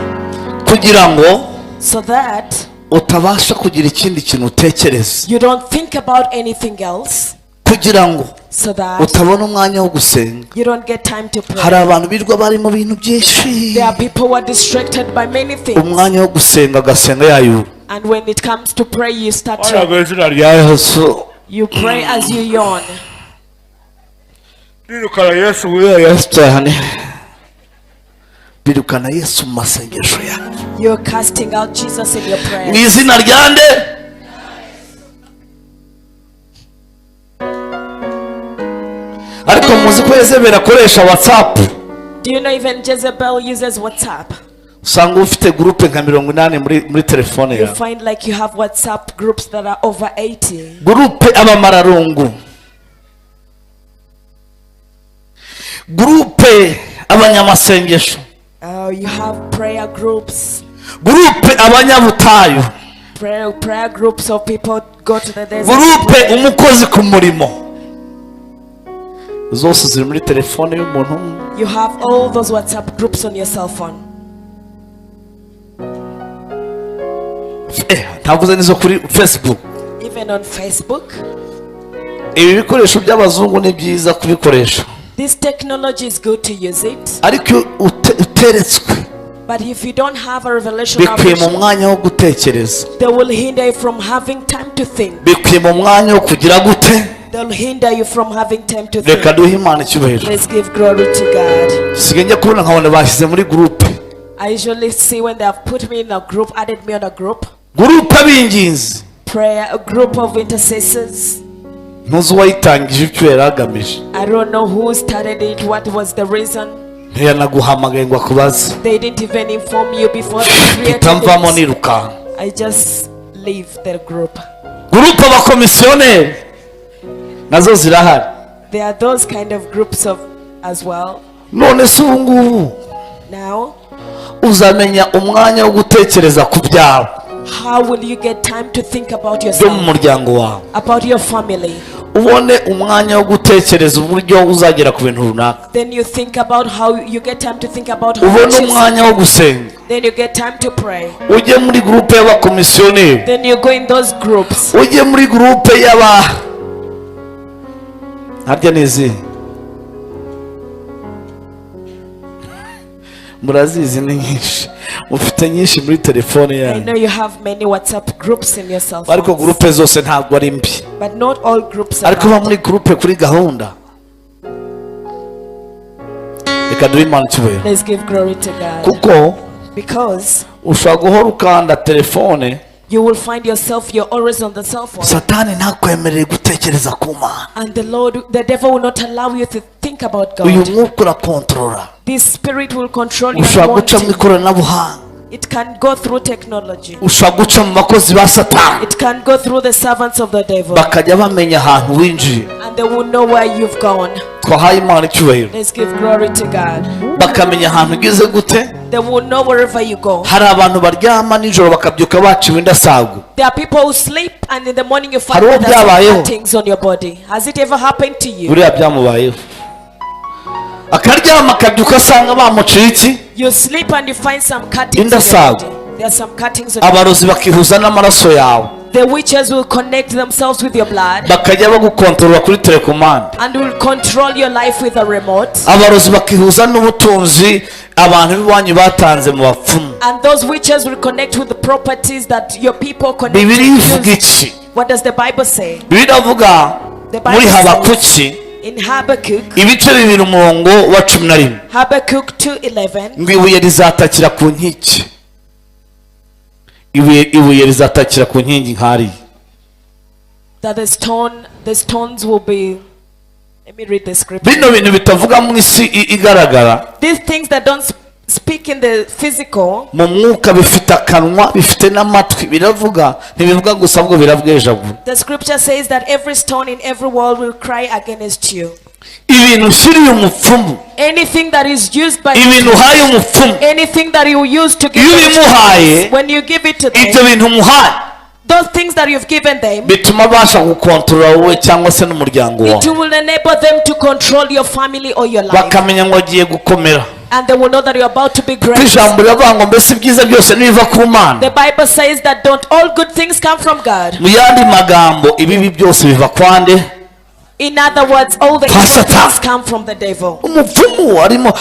Kugira ngo So that utabasha kugira ikindi kintu utekereza. you don't think about anything else. Kugira ngo So that utabona umwanya wo gusenga. you don't get time to pray. Hari abantu birwa bari mu bintu byinshi. There are people who are distracted by many things. Umwanya wo gusenga gasenga yayo. And when it comes to pray, you start to, Aragazira rya Yesu. you pray as you yawn. Birukana Yesu wiya Yesu cyane. Birukana Yesu mu masengesho yawe. You're casting out Jesus in your Mu prayers. izina ryande. Ariko muzi ko Yezebeli akoresha WhatsApp. Do you know even Jezebel uses WhatsApp? Usanga ufite groupe nka 80 muri telefone You yawe. find like you have WhatsApp groups that are over 80. Groupe abamararungu. Groupe abanyamasengesho. You have prayer groups. Groupe abanyabutayu. Prayer groups of people go to the desert. Groupe umukozi ku murimo. Zose ziri muri telefone y'umuntu. You have all those WhatsApp groups on your cell phone. Ntavuze nizo kuri Facebook. Even on Facebook. Ibi bikoresho by'abazungu ni byiza kubikoresha. This technology is good to use it. Ariko uteretswe. But if you don't have a revelation of Bikwiye mu it, mwanya wo gutekereza. they will hinder you from having time to think. Bikwiye mu mwanya wo kugira gute. They'll hinder you from having time to Reka think. duhe Imana icyubahiro. Let's give glory to God. Sigenge kubona nkabona bashyize muri groupe. I usually see when they have put me in a group, added me on a group. Groupe abinginzi. Prayer, a group of intercessors. Ntuzi uwayitangije icyo yaragamije. I don't know who started it, what was the reason. Ntiyanaguhamagaye ngo akubaze. They didn't even inform you before they created Itamvamo it. niruka. I just leave the group. Groupe abakomisiyoneri. Nazo zirahari. There are those kind of groups of as well. None se ubu ngubu Now, uzamenya umwanya wo gutekereza ku byawe how will you get time to think about byo mu yourself, muryango wawe. about your family? Ubone umwanya wo gutekereza uburyo uzagera ku bintu runaka. Then you think about how you get time to think about how Ubone much you umwanya wo gusenga. Then you get time to pray. Ujye muri groupe y'abakomisiyoneri. Then you go in those groups. Ujye muri groupe y'aba harya nezi. Murazizi ni nyinshi. Mufite nyinshi muri telefone I yanyu. know you have many WhatsApp groups in your cell Ariko phones, groupe zose ntabwo ari mbi. but not all groups are Ariko ba bad. muri groupe kuri gahunda. Reka duhe Imana icyubahiro. Let's give glory to God. Kuko Because ushobora guhora ukanda telefone. you will find yourself, you're always on the cell phone. Satani ntakwemerere gutekereza ku Mana. And the devil will not allow you to think about Uyu God. mwuka urakontorora. This spirit will control you and Ushobora want guca mu you. ikoranabuhanga. It can go through technology. Ushobora guca mu bakozi ba Satani. It can go through the servants of the devil. Bakajya bamenya ahantu winjiye. And they will know where you've gone. twahaye Imana icyubahiro Let's give glory to God. bakamenya ahantu ugeze gute. They will know wherever you go. Hari abantu baryama nijoro bakabyuka baciwe indasago. There are people who sleep and in the morning you find Hari uwo that there's byabayeho? some cuttings on your body. Has it ever happened to you? Buriya byamubayeho. Akaryama akabyuka asanga bamuciye iki. You sleep and you find some cuttings on your Indasago. body. There are some cuttings on your body. Abarozi bakihuza n'amaraso yawe. The witches will connect themselves with your blood Bakajya bagukontorora kuri telekomande. and will control your life with a remote. Abarozi bakihuza n'ubutunzi abantu b'iwanyu batanze mu bapfumu. And those witches will connect with the properties that your people connect Bibiri ivuga to. iki? What does the Bible say? Bibiri avuga The Bible muri says Habakuki in Habakkuk, ibice bibiri umurongo wa 11 Habakkuk 2:11, ngo ibuye rizatakira ku nkiki. Ibuye rizatakira ku nkingi nkari. that the stones will be. Let me read the scripture. Bino bintu bitavuga mu isi igaragara These things that don't speak in the physical, mu mwuka bifite akanwa bifite n'amatwi biravuga ntibivuga gusa ahubwo birabwejagura. the scripture says that every stone in every wall will cry against you. Ibintu ushyiriye umupfumu, Anything that is used by ibintu uhaye umupfumu, anything that you use to give iyo them to ubimuhaye others, when you give it to ibyo them, bintu umuhaye those things that you've given them, bituma abasha gukontorora wowe cyangwa se n'umuryango wawe. it will enable them to control your family or your life, Bakamenya ngo agiye gukomera. and they will know that you're about to be great. Ijambo riravuga ngo mbese ibyiza byose nibiva ku Mana. The Bible says that don't all good things come from God. Mu yandi magambo ibibi byose biva kwande. In other words, all the Kwa evil Satan. things come from the devil. Umupfumu arimo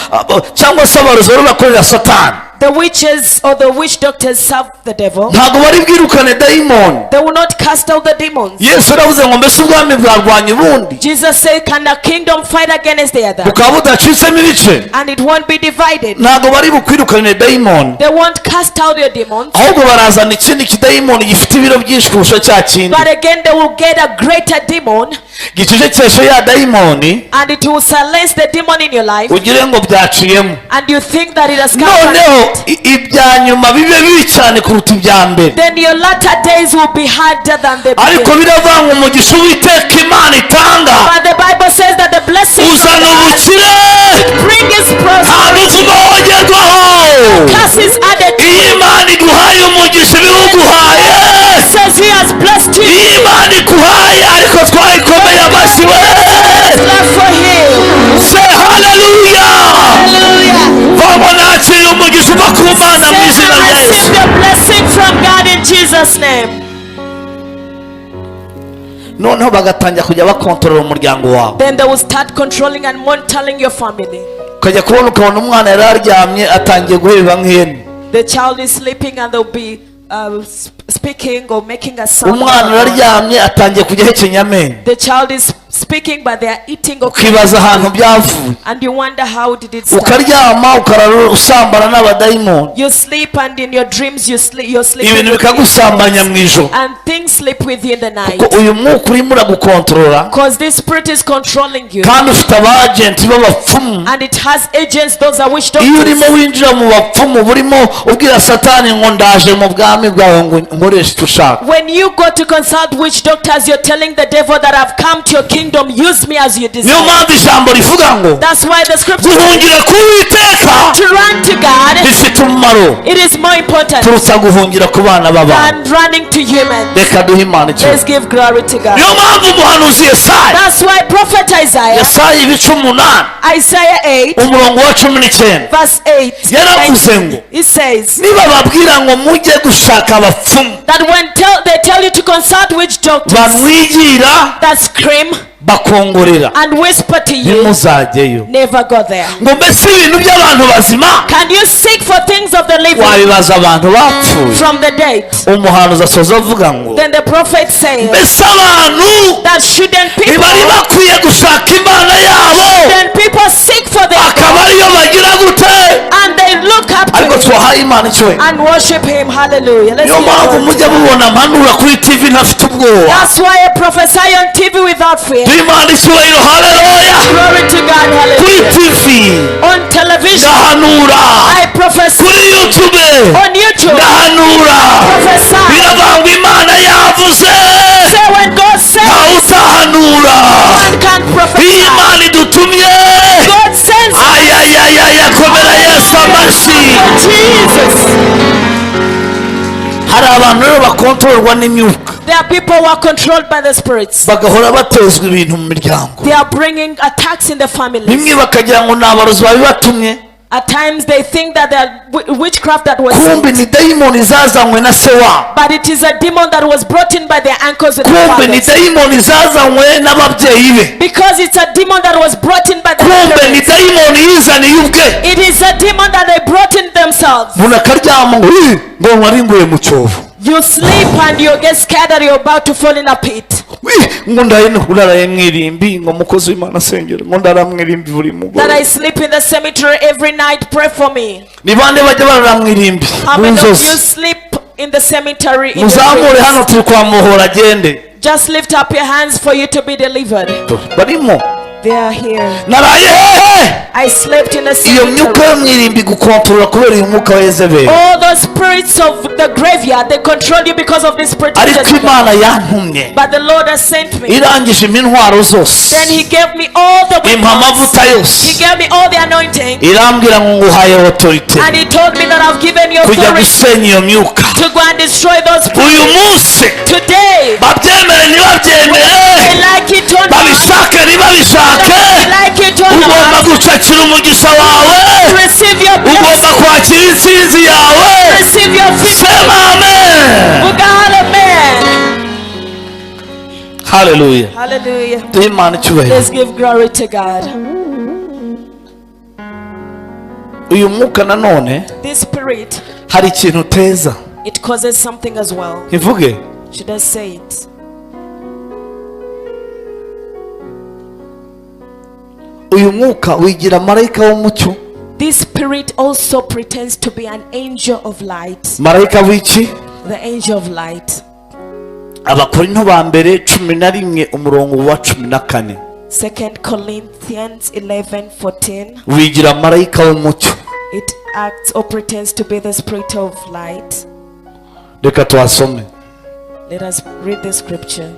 cyangwa se abarozi bari bakorera Satani The witches or the witch doctors serve the devil. ntabwo bari bwirukane dayimoni. They will not cast out the demons. Yesu yaravuze ngo mbese ubwami bwarwanya ubundi Jesus said, can a kingdom fight against the other? bukaba budacitsemo ibice. And it won't be divided. Ntabwo bari bukwirukane dayimoni They won't cast out your demons. ahubwo barazana ikindi kidayimoni gifite ibiro byinshi kurusha cya kindi But again, they will get a greater demon, gicecekesha ya dayimoni and it will silence the demon in your life. ugire ngo byaciyemo. And you think that it has come Noneho from it. ibya nyuma bibe bibi cyane kuruta ibya mbere. Then your latter days will be harder than the Ariko beginning. biravuga ngo umugisha Uwiteka Imana itanga But the Bible says that the blessings of uzana God ubukire bring his nta prosperity. muvugo wongerwaho. Curses added to Iyo it. Imana iguhaye umugisha ibiwuguhaye. Says he has blessed you. Iyo Imana iguhaye ariko twayikomeye amashyi we. Love for him. Say hallelujah. Hallelujah. Vamo nakiriye umugisha uva ku Mana mu Say, izina I rya Yesu. receive the blessing from God in Jesus' name. Noneho bagatangira kujya bakontorora umuryango wawe. Then they will start controlling and monitoring your family. Ukajya kubona ukabona umwana yari aryamye atangiye guheba nk'ihene. The child is sleeping and they'll be speaking or making a sound. Umwana araryamye atangiye kujya ahekenya amenyo. The child is speaking but they are eating or Ukibaza ahantu byavuye. and you wonder how did it start. Ukaryama ukarara usambana n'abadayimoni. You sleep and in your dreams you're sleeping Ibintu with bikagusambanya mu ijoro. and things sleep with you in the night. Kuko uyu mwuka urimo uragukontorora Because this spirit is controlling you. kandi ufite abagenti b'abapfumu. And it has agents, those are witch Iyo urimo doctors. winjira mu bapfumu burimo ubwira Satani ngo ndaje mu bwami bwawe ngo nkoreshe icyo ushaka. When you go to consult witch doctors, you're telling the devil that I've come to your kingdom, use me as you Niyo desire. mpamvu ijambo rivuga ngo That's why the scripture says guhungira ku Uwiteka to run to God, bifite umumaro it is more important kuruta guhungira ku bana b'abantu. than running to humans. Reka duhe Imana Let's icyubahiro. give glory to God. Niyo mpamvu umuhanuzi Yesaya That's why prophet Isaiah, Yesaya ibice 8 Isaiah 8, umurongo wa 19 verse 8, yaravuze ngo it says niba babwira ngo mujye gushaka abapfumu that when they tell you to consult witch doctors bamwigira that scream bakongorera and whisper to you, ntimuzajyeyo. never go there. Ngo mbese ibintu by'abantu bazima Can you seek for things of the living wabibaza abantu bapfuye. from the dead? Umuhanuzi asoza avuga ngo Then the prophet says mbese abantu that shouldn't people ntibari bakwiye gushaka Imana yabo then people seek for them akaba ariyo bagira gute. and they look up to Ariko him twahaye Imana icyubahiro. and worship him. Hallelujah. Let's Niyo give mpamvu glory to mujya God. mubona mpanura kuri TV ntafite ubwoba. That's why I prophesy on TV without fear. Duhe Imana icyubahiro. Haleluya. Glory to God. Kuri Hallelujah. TV On television, ndahanura, I prophesy. kuri YouTube On YouTube, ndahanura. prophesy. Biravuga ngo Imana yavuze Say when God says, ntawe utahanura. one can't Iyo prophesy. Imana idutumye abantu rero bakontororwa n'imyuka There are people who are controlled by the spirits. bagahora batezwa ibintu mu miryango They are bringing attacks in the families. bimwe bakagira ngo ni abarozi babibatumye At times they think that they are witchcraft that was kumbe sent. ni dayimoni zazanywe na se wabo But it is a demon that was brought in by their uncles and kumbe ni fathers. dayimoni zazanywe n'ababyeyi be Because it's a demon that was brought in by their kumbe ni parents. dayimoni yizaniye ubwe It is a demon that they brought in themselves. umuntu akaryama ngo ngo waringuye mu cyobo You sleep and you get scared that you're about to fall in a pit. ngo ndaraye mwirimbi ngo mukozi w'Imana asengera ngo ndaramwirimbi buri That mugoroba I sleep in the cemetery every night, pray for me. ni bande bajya bararamwirimbi How mu many of you nzozi sleep in the cemetery in the muzamure dreams? hano turi kwa muhora agende Just lift up your hands for you to be delivered. barimo They are here. naraye hehe I slept in the iyo myuka cemetery. yo mwirimbi gukontorora kubera uyu mwuka wa Yezebeli All the spirits of the graveyard, they control you because of this spirit of ariko Jezebel. Imana yantumye But the Lord has sent me. irangije intwaro zose Then He gave me all the impa amavuta weapons. He yose gave me all the anointing. irambwira ngo nguhaye autorite And He told me that I've given you kujya authority gusenya iyo myuka to go and destroy those uyu spirits. munsi Today, babyemere ntibabyemere they like it or not. babishake ntibabishake They like it or ugomba not. gucakira umugisha wawe Receive your ugomba blessing. kwakira intsinzi yawe Receive your victory. sema amen God, amen. haleluya Hallelujah. duhe Imana icyubahiro Let's give glory to God. uyu mwuka nanone This spirit, hari ikintu uteza it causes something as well. ntivuge Should I say it? uyu mwuka wigira marayika w'umucyo This spirit also pretends to be an angel of light. marayika w'iki The angel of light. abakorinto ba mbere 11 umurongo wa 14 2 Corinthians 11:14. wigira marayika w'umucyo It acts or pretends to be the spirit of light. reka tuhasome Let us read the scripture.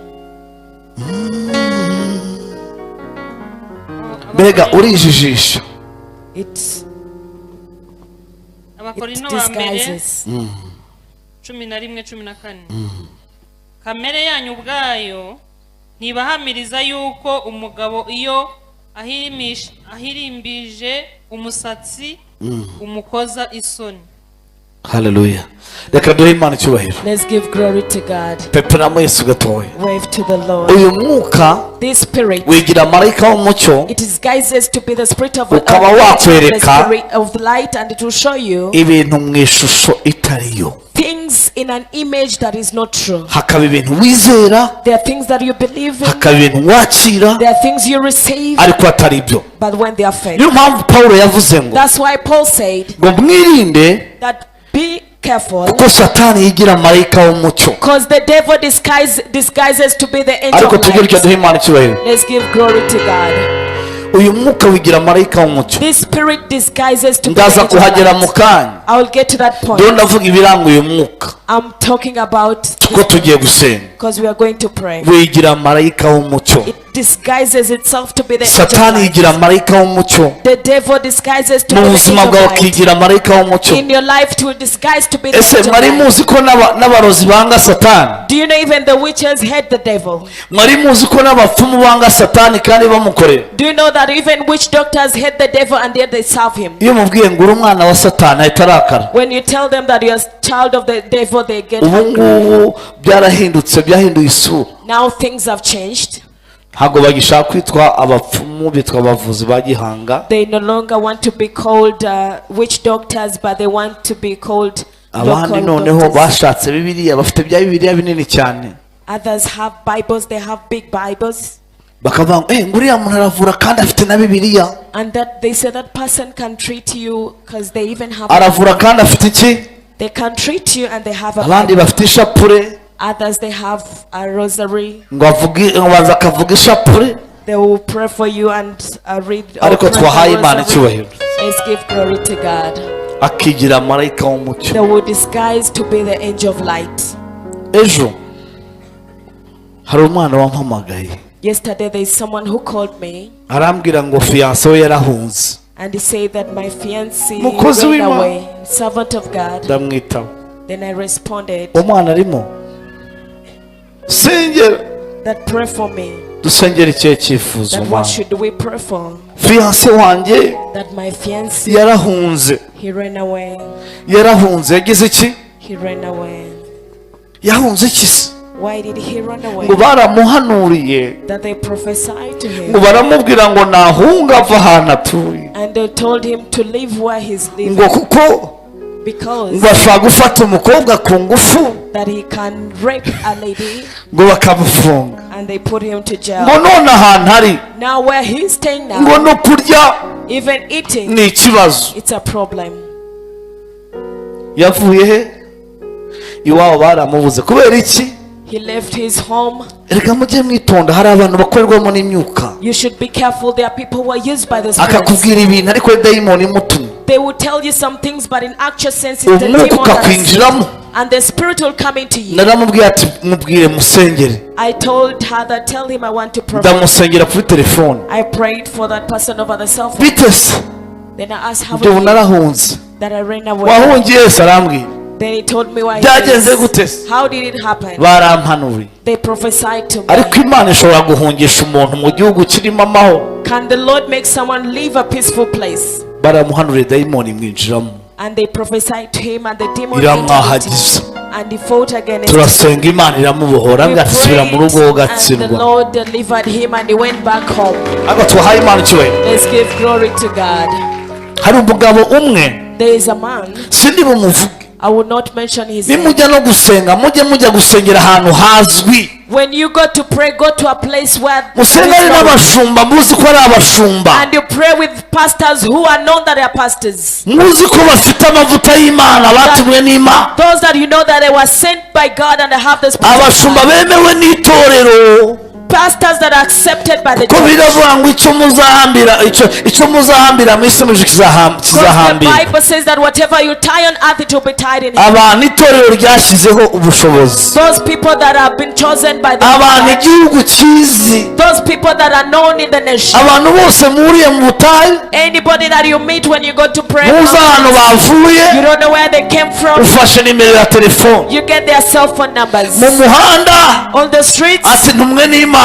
mbega urijijisha It abakorinto ba mbere disguises. 11:14 kamere yanyu ubwayo ntibahamiriza yuko umugabo iyo ahirimbije umusatsi umukoza isoni. haleluya reka duhe Imana icyubahiro Let's give glory to God. peperamo Yesu gatoya Wave to the Lord. uyu mwuka This spirit, wigira marayika w'umucyo it disguises to be the spirit of ukaba the wakwereka spirit of light, and it will show you ibintu mu ishusho itariyo things in an image that is not true. hakaba ibintu wizera There are things that you believe in. hakaba ibintu wakira There are things you receive, ariko atari byo but when they are fake. niyo mpamvu Pawulo yavuze ngo That's why Paul said ngo mwirinde that be careful, kuko satani yigira marayika w'umucyo because the devil disguises to be the angel ariko of tugire icyo light. duhe Imana icyubahiro Let's give glory to God. uyu mwuka wigira marayika w'umucyo This spirit disguises to be the ndaza angel of kuhagera mu light. kanya I will get to that ndiho point. ndavuga ibiranga uyu mwuka I'm talking about kuko tugiye gusenga because we are going to pray. wigira marayika w'umucyo It disguises itself to be the angel of satani light. yigira marayika w'umucyo The devil disguises to be mu the buzima angel bwawe of light. ukigira marayika w'umucyo In your life to disguise to be the ese angel of mwari light. muzi ko n'abarozi banga satani Do you know even the witches hate the devil? mwari muzi ko n'abapfumu banga satani kandi bamukorera Do you know that even witch doctors hate the devil and yet they serve him? iyo mubwiye ngo uri umwana wa satani ahita arakara When you tell them that you're a child of the devil, they get ubu angry. ngubu byarahindutse byahinduye isura Now things have changed. ntabwo bagishaka kwitwa abapfumu bitwa abavuzi ba gihanga They no longer want to be called witch doctors, but they want to be called abandi local noneho doctors. bashatse bibiliya bafite bya bibiliya binini cyane Others have Bibles, they have big Bibles. bakavuga ngo ngo uriya muntu aravura kandi afite na bibiliya And that they say that person can treat you because they even have aravura kandi afite iki they can treat you and they have a abandi Bible. bafite ishapure Others they have a rosary. ngo baza akavuga ishapure They will pray for you and read. ariko or pray twahaye the Imana rosary. icyubahiro Let's give glory to God. akigira marayika w'umucyo They will disguise to be the angel of light. ejo hari umwana wampamagaye Yesterday there is someone who called me arambwira ngo fiyanse we yarahunze and he said that my fiancé Mukozi ran w'Imana. away. Servant of God. ndamwitaba Then I responded umwana arimo sengera that pray for me. dusengera ikihe cyifuzo That what mwana should we pray for? fiance wanjye That my fiancé, yarahunze he ran away. yagize iki He ran away. yahunze iki se Why did he run away? ngo baramuhanuriye That they prophesied to ngo him. baramubwira ngo nahunga ava ahantu atuye And they told him to leave where he's living. ngo kuko Because ngo ashobora gufata umukobwa ku ngufu that he can rape a lady. ngo bakamufunga And they put him to ngo jail. none ahantu ari Now where he's staying ngo now, no kurya even eating, ni ikibazo it's a problem. yavuye he iwabo baramubuze kubera iki He left his home. reka mujye mwitonda hari abantu bakorerwamo n'imyuka You should be careful. There are people who are used by the spirits. akakubwira ibintu ariko dayimoni imutumye They will tell you some things, but in actual sense, it's the umwuka demon that ukakwinjiramo and the spirit will come into you. naramubwiye ati mubwire musengere I told her that tell him I want to pray. ndamusengera kuri telefone I prayed for that person over the cell phone. bite se Then I asked how ibyo it narahunze that I ran away. wahungiye se arambwira Then he told me why. byagenze gute se How did it happen? barampanuriye They prophesied to me. ariko imana ishobora guhungisha umuntu mu gihugu kirimo amahoro Can the Lord make someone leave a peaceful place? baramuhanuriye dayimoni imwinjiramo And they prophesied to him, and the demon entered into iramwahagiza him. And he fought against it. turasenga imana iramubohora We agasubira mu rugo prayed, and the gatsindwa Lord delivered him, and he went back home. ariko tuhaye imana icyubahiro Let's give glory to God. hari umugabo umwe There is a man, sindi bumuvuge I will not mention his name. nimujya no gusenga mujya gusengera ahantu hazwi When you go to pray, go to a place where musengane n'abashumba muzi ko ari abashumba and you pray with pastors who are known that they are pastors. muzi ko bafite amavuta y'imana batumwe n'imana Those that you know that they were sent by God and they have this abashumba bemewe n'itorero pastors that are accepted by the ko church. biravuga ngo icyo muzahambira mu isi muje Because the kizahambira Bible says that whatever you tie on earth, it will be tied in heaven. abantu itorero ryashyizeho ubushobozi Those people that have been chosen by the abantu church, igihugu kizi those people that are known in the nation, abantu bose muhuriye mu butayu anybody that you meet when you go to pray, muzi ahantu bavuye you don't know where they came from, ufashe nimero ya telefone you get their cell phone numbers. mu muhanda On the streets, ati ntumwe n'imana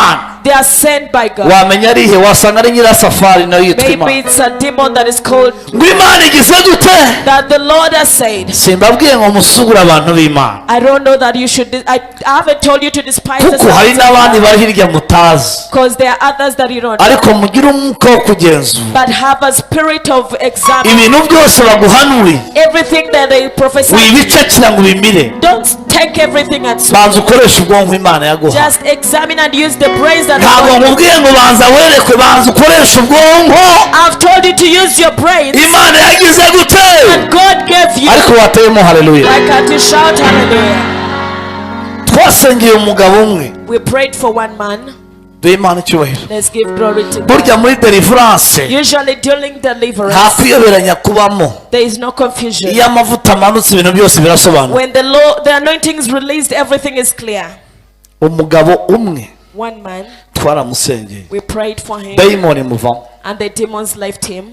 they are sent by God. wamenya ari he wasanga ari nyirasafari nayo yitwa Maybe imana it's a demon that is called ngo imana igize gute that the Lord has said. simbabwiye ngo musugure abantu b'imana I don't know that you should. I haven't told you to despise the kuko hari n'abandi bari hirya mutazi because there are others that you don't know. ariko mugire umwuka wo kugenzura But have a spirit of examining ibintu byose baguhanuriye everything that they prophesy. wibicakira ngo ubimire Don't take everything and so. banza ukoresha ubwonko imana yaguha Just examine and use the praise that ntabwo God. nkubwiye ngo banza werekwe banza ukoresha ubwonko I've told you to use your brains. imana yagize gute And God gave you. ariko wateyemo haleluya Why can't you shout hallelujah? twasengeye umugabo umwe We prayed for one man. duhe imana icyubahiro Let's give glory to God. burya muri deliverance Usually during nta deliverance, kwiyoberanya kubamo there is no confusion. iyo amavuta amanutse ibintu byose birasobanura When the anointing is released, everything is clear. umugabo umwe One man, twaramusengeye we prayed for him, dayimoni muvamo and the demons left him,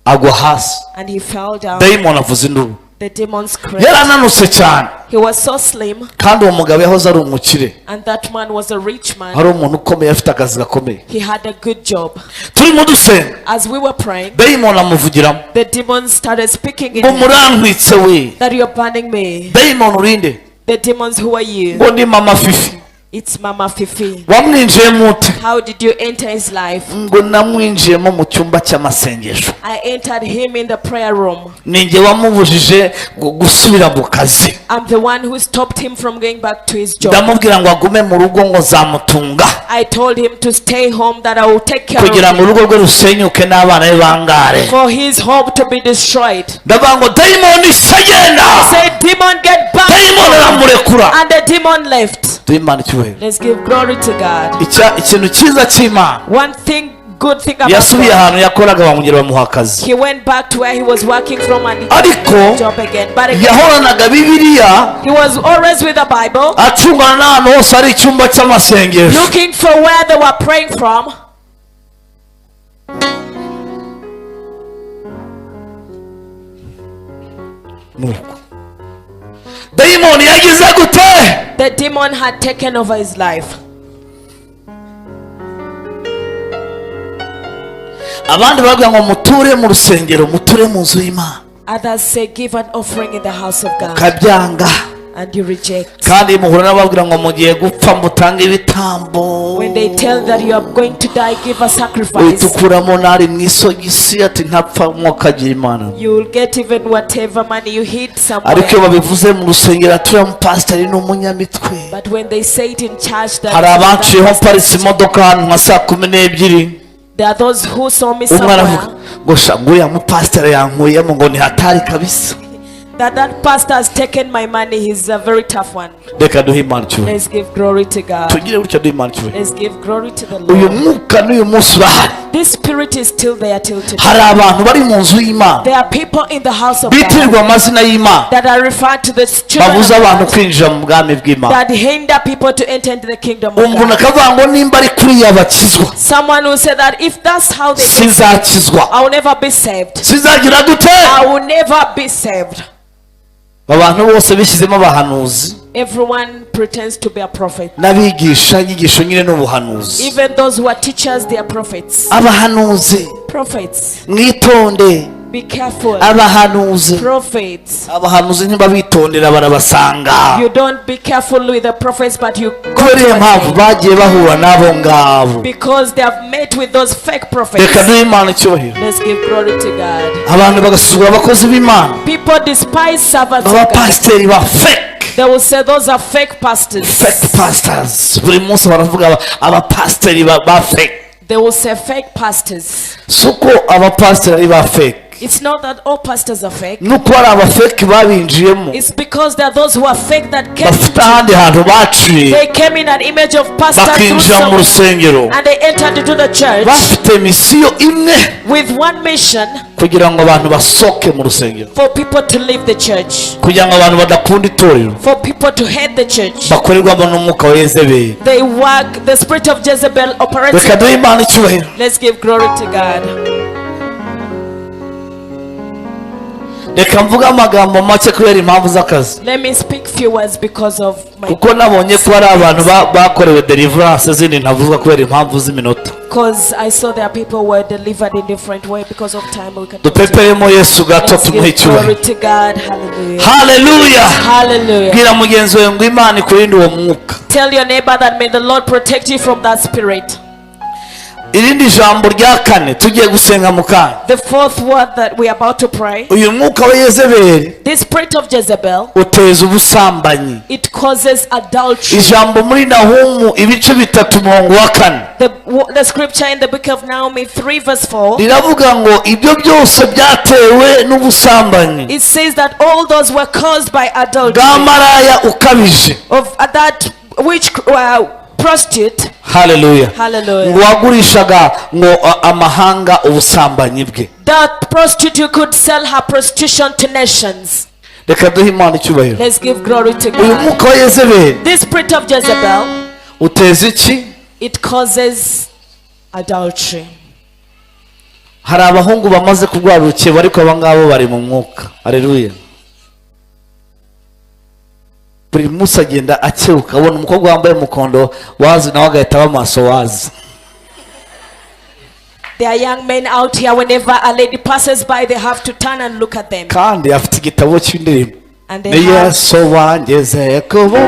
agwa hasi and he fell down. dayimoni avuza induru The demons cried. yarananutse cyane He was so slim, kandi uwo mugabo yahoze ari umukire and that man was a rich man. ari umuntu ukomeye afite akazi gakomeye He had a good job. turimo dusenga As we were praying, dayimoni amuvugiramo the demons started speaking in ngo him, murantwitse we that you're burning me. dayimoni urinde The demons, who are you? ngo ndi mama fifi It's Mama Fifi. wamwinjiyemo ute How did you enter his life? ngo namwinjiyemo mu cyumba cy'amasengesho I entered him in the prayer room. ninjye wamubujije gusubira mu kazi I'm the one who stopped him from going back to his job. ndamubwira ngo agume mu rugo ngo zamutunga I told him to stay home, that I will take care kugira of ngo him, urugo rwe rusenyuke n'abana be bangare for his home to be destroyed. ndavuga ngo dayimoni isagenda Say, demon, get back. dayimoni aramurekura And the demon left. dayimoni icyubahiro Let's give glory to God. ikintu cyiza cy'imana One thing, good thing about yasubiye God. ahantu yakoraga bamugera bamuha akazi He went back to where he was working from and he ariko got a job again. But again, yahoranaga bibiliya he was always with the Bible, acungana n'ahantu hose hari icyumba cy'amasengesho looking for where they were praying from. nuko dayimoni yagize gute? The demon had taken over his life. Abandi baravuga ngo muture mu rusengero, muture mu nzu y'Imana. Others say give an offering in the house of God. Kabyanga. And you reject. Kandi muhura n'ababwira ngo mugiye gupfa mutange ibitambo. When they tell that you are going to die, give a sacrifice. Utukuramo nari mwisogisi ati ntapfa mwokagira Imana. You will get even whatever money you hid somewhere. Ariko iyo babivuze mu rusengero atura mu pastor n'umunyamitwe. But when they say it in church that hari abanciyeho paritse imodoka ahantu nka saa 12. there are those who saw me somewhere. Ngo shanguriya mu pastor yankuyemo ngo ni hatari kabisa. That pastor has taken my money. He's a very tough one. Reka duhe Imana cyubahiro. Let's give glory to God. Tugire gutya duhe Imana cyubahiro. Let's give glory to the Uyu Lord. mwuka n'uyu munsi urahari. This spirit is still there till today. Hari abantu bari mu nzu y'Imana. There are people in the house of bitirirwa God amazina y'Imana. that are referred to the children Babuza of abantu God, kwinjira mu bwami bw'Imana. that hinder people to enter into the kingdom of Umuntu God. akavuga ngo nimba ari kuri yabakizwa. Someone will say that if that's how they get saved, Sinzakizwa. I will never be saved. Sinzagira gute? I will never be saved. Abantu bose bishyizemo abahanuzi. Everyone pretends to be a prophet. N'abigisha inyigisho nyine n'ubuhanuzi. Even those who are teachers, they are prophets. Abahanuzi Prophets. mwitonde. Be careful. Abahanuzi. Prophets. Abahanuzi ntibabitondera barabasanga. You don't be careful with the prophets, but you go Kubera iyo mpamvu to bagiye bahura n'abo ngabo. because they have met with those fake prophets. Reka duhe Imana icyubahiro. Let's give glory to God. Abantu bagasuzugura abakozi b'Imana. People despise servants of God. Abapasiteri ba fake. They will say those are fake pastors. Fake pastors. Buri munsi baravuga abapasiteri ba fake. They will say fake pastors. Suko abapasiteri ba fake. It's not that all pastors are fake. Nuko hari abafake babinjiyemo. It's because there are those who are fake that came. Bafite ahandi hantu baciye. They came in an image of pastor through Bakinjira mu rusengero. and they entered into the church Bafite misiyo imwe. with one mission Kugira ngo abantu basoke mu rusengero. for people to leave the church, Kugira ngo abantu badakunda itorero. for people to hate the church. Bakorerwamo n'umwuka wa Yezebeli. They work, the spirit of Jezebel operates. Reka duhe Imana icyubahiro. Let's give glory to God. Reka mvuga amagambo make kubera impamvu z'akazi. Let me speak few words because of my. Kuko nabonye ko hari abantu bakorewe deliverance zindi ntavuzwa kubera impamvu z'iminota. Because I saw there are people who were delivered in different way because of time. We can. Dupeperemo Yesu gato Let's tumuhe give glory icyubahiro. to God. Hallelujah. Hallelujah. Hallelujah. Bwira mugenzi wawe ngo Imana ikurinde uwo mwuka. Tell your neighbor that may the Lord protect you from that spirit. Irindi jambo rya kane tugiye gusenga mu kanya. The fourth word that we are about to pray. Uyu mwuka wa Yezebeli This spirit of Jezebel, uteza ubusambanyi. it causes adultery. Ijambo muri Nahumu ibice 3:4. The scripture in the book of Naomi 3 verse 4. Riravuga ngo ibyo byose byatewe n'ubusambanyi. It says that all those were caused by adultery. Bw'amaraya ukabije. Of that which prostitute. Hallelujah. Hallelujah. Ngo wagurishaga ngo amahanga ubusambanyi bwe. That prostitute could sell her prostitution to nations. Reka duhe Imana icyubahiro. Let's give glory to Uyu God. mwuka wa Yezebeli This spirit of Jezebel, uteza iki? it causes adultery. Hari abahungu bamaze kurwara urukebo ariko abangabo bari mu mwuka. Haleluya. Buri munsi agenda akeruka abona umukobwa wambaye umukondo wazi nawe agahita bamaso wazi. There are young men out here, whenever a lady passes by, they have to turn and look at them. Kandi afite igitabo cy'indirimbo. And they Ni have, Yesu wangeze kubu.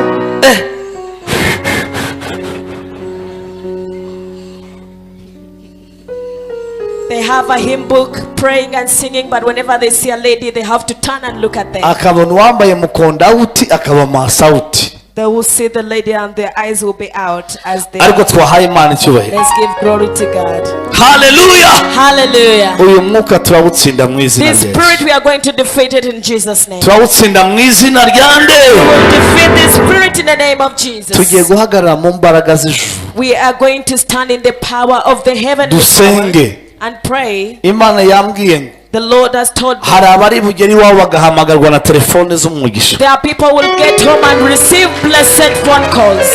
they have a hymn book, praying and singing, but whenever they see a lady, they have to turn and look at them. Akabona uwambaye umukondo awuti akaba maso awuti. They will see the lady and their eyes will be out as they Ariko are. twahaye Imana icyubahiro. Let's give glory to God. Hallelujah. Hallelujah. Uyu mwuka turawutsinda mu izina This rye. spirit, we are going to defeat it in Jesus' name. Turawutsinda mu izina rya nde. We'll defeat this spirit in the name of Tugiye Jesus. guhagarara mu mbaraga z'ijuru. We are going to stand in the power of the heavenly power Dusenge. and pray. Imana yambwiye ngo The Lord has told me hari abari bugeri iwabo bagahamagarwa na telefone z'umugisha. there are people who will get home and receive blessed phone calls.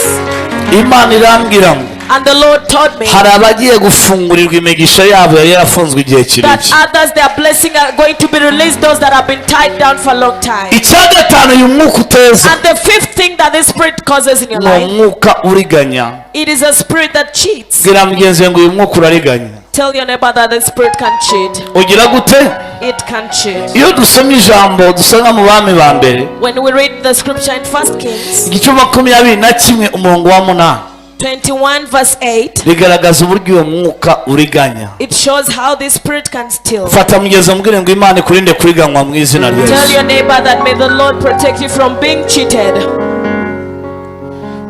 Imana irambwira ngo And the Lord told me hari abagiye gufungurirwa imigisha yabo yari yarafunzwe igihe that kirekire. others, their blessing are going to be released, those that have been tied down for a long time. Icya gatanu uyu mwuka uteza And the fifth thing that this spirit causes in your ni life, umwuka uriganya. it is a spirit that cheats. Bwira mugenzi we ngo uyu mwuka urariganya. Tell your neighbor that the spirit can cheat. Ugira gute? It can cheat. Iyo dusoma ijambo dusanga mu bami ba mbere When we read the scripture in 1 Kings igice 21 umurongo wa 8 21 verse 8, bigaragaza uburyo uwo mwuka uriganya. it shows how the spirit can steal. Fata mugenzi umubwire ngo Imana ikurinde kuriganywa mu izina rya Tell Yesu. your neighbor that may the Lord protect you from being cheated.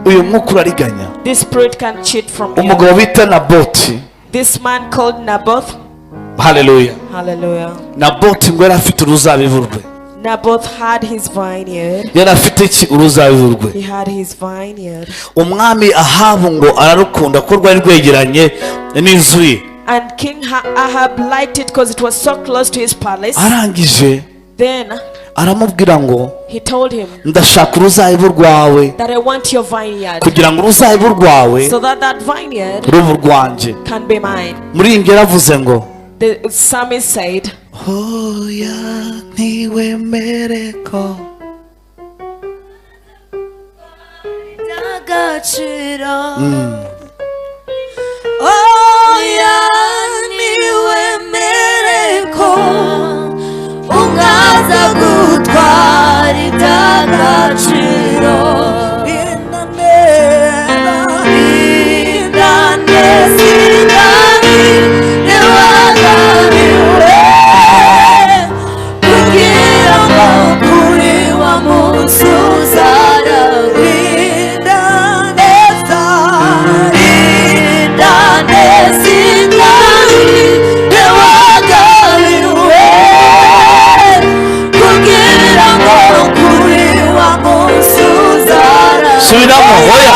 Uyu mwuka urariganya. This spirit can cheat from you. Umugabo bita Naboti, This man called Naboth. haleluya, Hallelujah. Naboti ngo yari afite uruzabibu rwe. Naboth had his vineyard. Yari afite iki? Uruzabibu rwe. He had his vineyard. Umwami Ahabu ngo ararukunda ko rwari rwegeranye n'inzu ye. And King Ahab liked it because it was so close to his palace. Arangije Then aramubwira ngo he told him ndashaka uruzabibu rwawe that I want your vineyard, kugira ngo uruzabibu rwawe so that that vineyard rubu rwanjye. can be mine. Muri iyi ngero avuze ngo The psalmist said, hoya ntiwemere ko oya niwemere ko ungaza gutwara iby'agaciro. Indane sinari ntiwagabiwe kugira ngo kuri wa munsi uzaragwira neza. Indane sinari ntiwagabiwe kugira ngo kuri wa munsi uzaragwira. subiramo hoya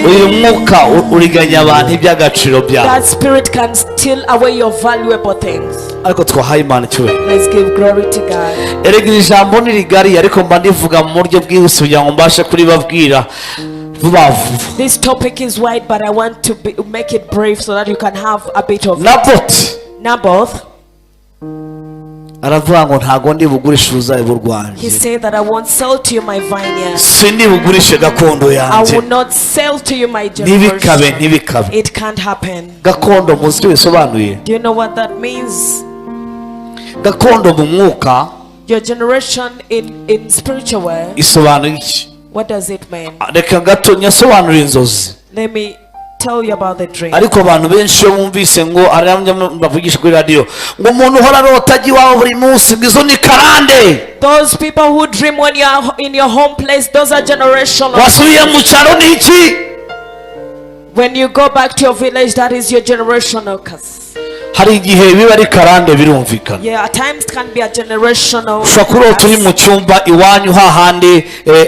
uyu mwuka uriganya abantu iby'agaciro byabo. That spirit can steal away your valuable things. Ariko twahaye Imana icyubahiro. Let's give glory to God. Erega iri jambo ni rigari ariko mba ndivuga mu buryo bwihuse kugira ngo mbashe kuribabwira vuba vuba. This topic is wide, but I want to make it brief so that you can have a bit of Naboti Naboth. aravuga ngo ntago ndi bugurisha uruzabibu rwanjye. He said that I won't sell to you my vineyard. Sindi bugurishe gakondo I yanjye. will not sell to you my Ntibikabe generation. ntibikabe. It can't happen. Gakondo muzi icyo bisobanuye? Do you know what that means? Gakondo mu mwuka Your generation in spiritual way. isobanura iki? What does it mean? Reka gato nyasobanura inzozi. Let me tell you about the dream. Ariko abantu benshi iyo bumvise ngo aramya bavugisha kuri radio ngo umuntu uhora arota ajya iwawe buri munsi ngo izo ni karande. Those people who dream when you are in your home place, those are generational. Wasubiye mu cyaro ni iki? When you go back to your village, that is your generational curse. Hari igihe biba ari karande birumvikana. Yeah, at times can be a generational Ushobora kurota uri mu cyumba iwanyu hahandi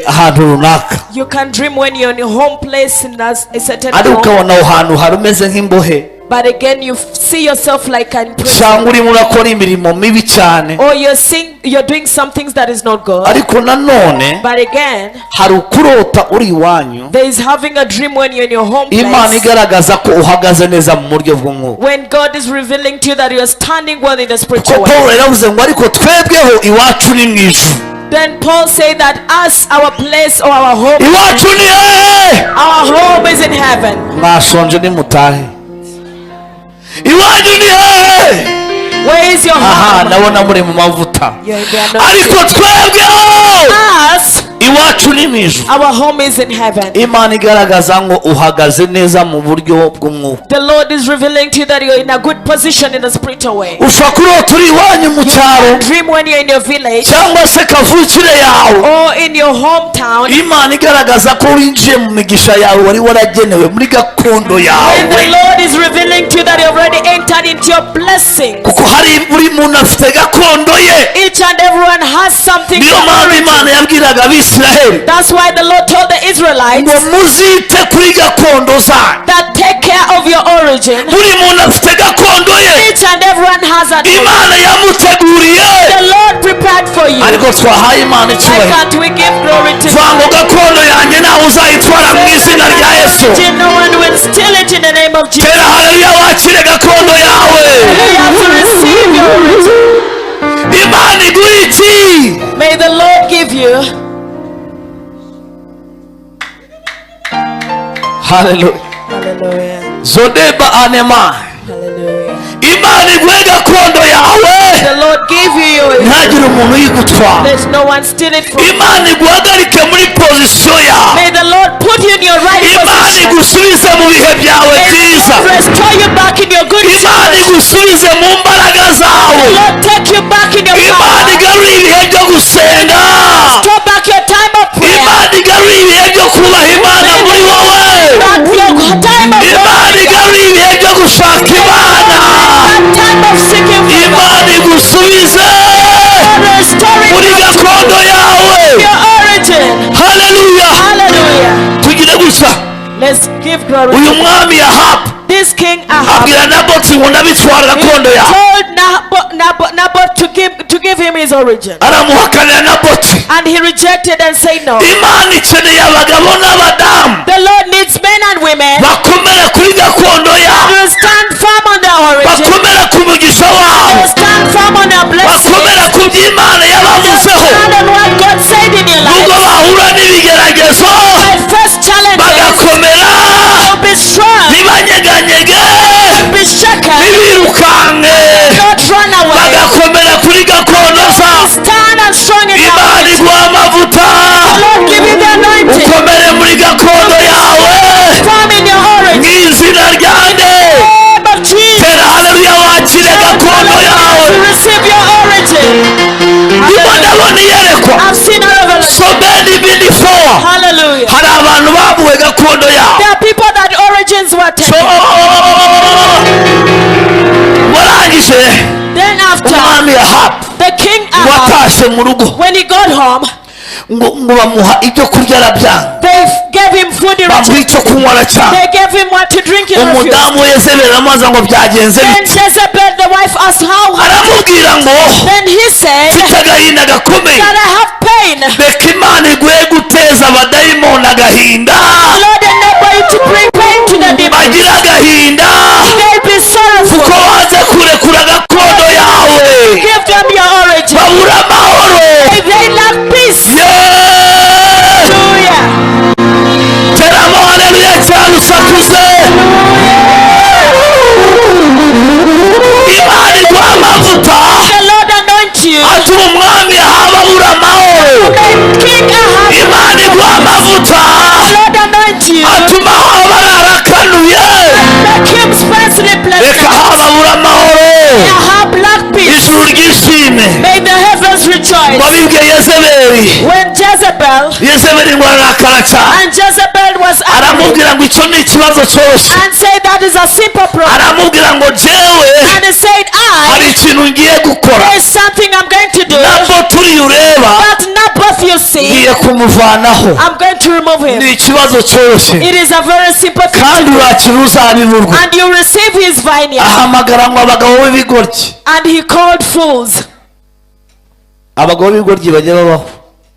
ahantu runaka You can dream when you're in your home place in a certain ari home, ukabona aho hantu hari umeze nk'imbohe but again you see yourself like in prison. cyangwa urimo urakora imirimo mibi cyane. Or you're doing some things that is not good. Ariko nanone But again, hari ukurota uri iwanyu there is having a dream when you're in your home Imana place. igaragaza ko uhagaze neza mu buryo bw'umwuka. When God is revealing to you that you are standing well in the Ko spiritual Paul way. yaravuze ngo ariko twebweho iwacu ni mu ijuru. Then Paul said that us, our place or our home, Iwacu ni hehe? our home is in heaven. Mwashonje nimutahe. Iwanyu ni hehe? Where is your Aha, home? ndabona muri mu mavuta. You're in the anointing. Ariko twebweho Us, iwacu ni mwijuru. Our home is in heaven. Imana igaragaza ngo uhagaze neza mu buryo bw'umwuka. The Lord is revealing to you that you're in a good position in the spiritual way. Ushobora kurota uri iwanyu mu cyaro Dream when you're in your village cyangwa se kavukire yawe. or in your hometown. Imana igaragaza ko winjiye mu migisha yawe wari waragenewe muri gakondo yawe. When the Lord is revealing to you that you already entered into your blessing. Kuko hari buri muntu afite gakondo ye. Each and everyone has something. Niyo mpamvu Imana yabwiraga Abisiraheli. That's why the Lord told the Israelites ngo muzite kuri gakondo zanyu. that take care of your origin. Buri muntu afite gakondo ye. Each and everyone has an origin. Imana yamuteguriye. The Lord prepared for you. Ariko twahaye Imana Why icyubahiro. can't we give glory to Vango God? gakondo yanjye nawe uzayitwara mu izina rya Yesu. No one will steal it in the name of Jesus. Tera haleluya wakire gakondo yawe. You have to receive your origin. Imana iguhe iki? May the Lord give you. Haleluya. Hallelujah. Zodeba anema. Hallelujah. Imana iguhe gakondo yawe. The Lord gave you your. Ntagire umuntu uyigutwara. Let no one steal it from you. Imana iguhagarike muri pozisiyo yawe. May the Lord put you in your right Imana position. igusubize mu bihe byawe May the byiza. Lord restore you back in your good Imana situation. igusubize mu mbaraga The zawe. Lord take you back in your Imana power. igarure ibihe byo gusenga. Restore back your time of prayer. Imana igarure ibihe byo kubaha Imana muri wowe. Back your time of Imana igarure ibihe byo gushaka Imana. time of seeking favor. Imana igusubize Restoring muri gakondo yawe. your origin. Haleluya. Hallelujah. Tugire gusa Let's give glory. uyu mwami Yahabu This king Ahab abwira Naboti ngo ndabitwara gakondo yawe. told Naboth to give him his origin, Aramuhakanira Naboti. and he rejected and said no. Imana ikeneye abagabo n'abadamu The Lord needs men and women bakomera kuri gakondo yawe. who stand firm on their origin, Bakomera ku mugisha wawe. who stand firm on their blessing, Bakomera ku by'Imana yabavuzeho. stand on what God said in your Nubwo life. bahura n'ibigeragezo My first challenge bagakomera. is to be strong, Ntibanyeganyege. be shaken, Ntibirukanke. not run away. Bagakomera kuri gakondo zawe. Stand and strong in your Imana origin. iguha amavuta. Lord, give you the anointing. Ukomere muri gakondo yawe. Firm in your Mu origin. izina ryanjye. Name of Jesus. Tera haleluya wakire gakondo yawe. To receive your origin. Ndimo ndabona iyerekwa. I've seen a revelation. So many before. Hallelujah. Hari abantu babuwe gakondo yawe. There are people that origins were So taken. warangije Then after, umwami Yahabu the king Ahab, watashe mu rugo when he got home, ngo bamuha ibyo kurya arabyanga. they gave him food in Bamuha return. icyo kunywa aracyanga. They gave him what to drink in refuse. Umudamu Yezebeli aramubaza ngo byagenze Then bite. Jezebel, the wife, asked how. Aramubwira ngo Then he said mfite agahinda gakomeye. that I have pain. Reka Imana iguhe guteza abadayimoni agahinda. Lord, enable you to bring pain to the demons. Bagira agahinda They'll be sorrowful. kuko waze kurekura gakondo yawe. Give them your origin. Babura amahoro. They lack peace. Yeee. Hallelujah. Teramo haleluya cyane usakuze. Imana iguha amavuta. The Lord anoint you. Atuma umwami Yahabu abura amahoro. The King Ahab. Imana iguha amavuta. The Lord anoint you. Atuma abararakanuye. Make him spend sleepless Reka nights. Ahabu abura amahoro. Ahab lack peace. Ijuru ryishime. May the heavens rejoice. Wabibwiye Yezebeli. When Yezebeli ngo arakara cyane. and Jezebel was angry Aramubwira ngo icyo ni ikibazo cyose. and said that is a simple problem. Aramubwira ngo jewe And he said, hari ikintu ngiye gukora. there is something I'm going to do. Nabwo turi ureba But not both you see. ngiye kumuvanaho. I'm going to remove him. Ni ikibazo cyose. It is a very simple thing. Kandi urakira uzabiburwa. And you receive his vineyard. Ahamagara ngo abagabo b'ibigoryi. And he called fools. Abagabo b'ibigoryi bajya babaho.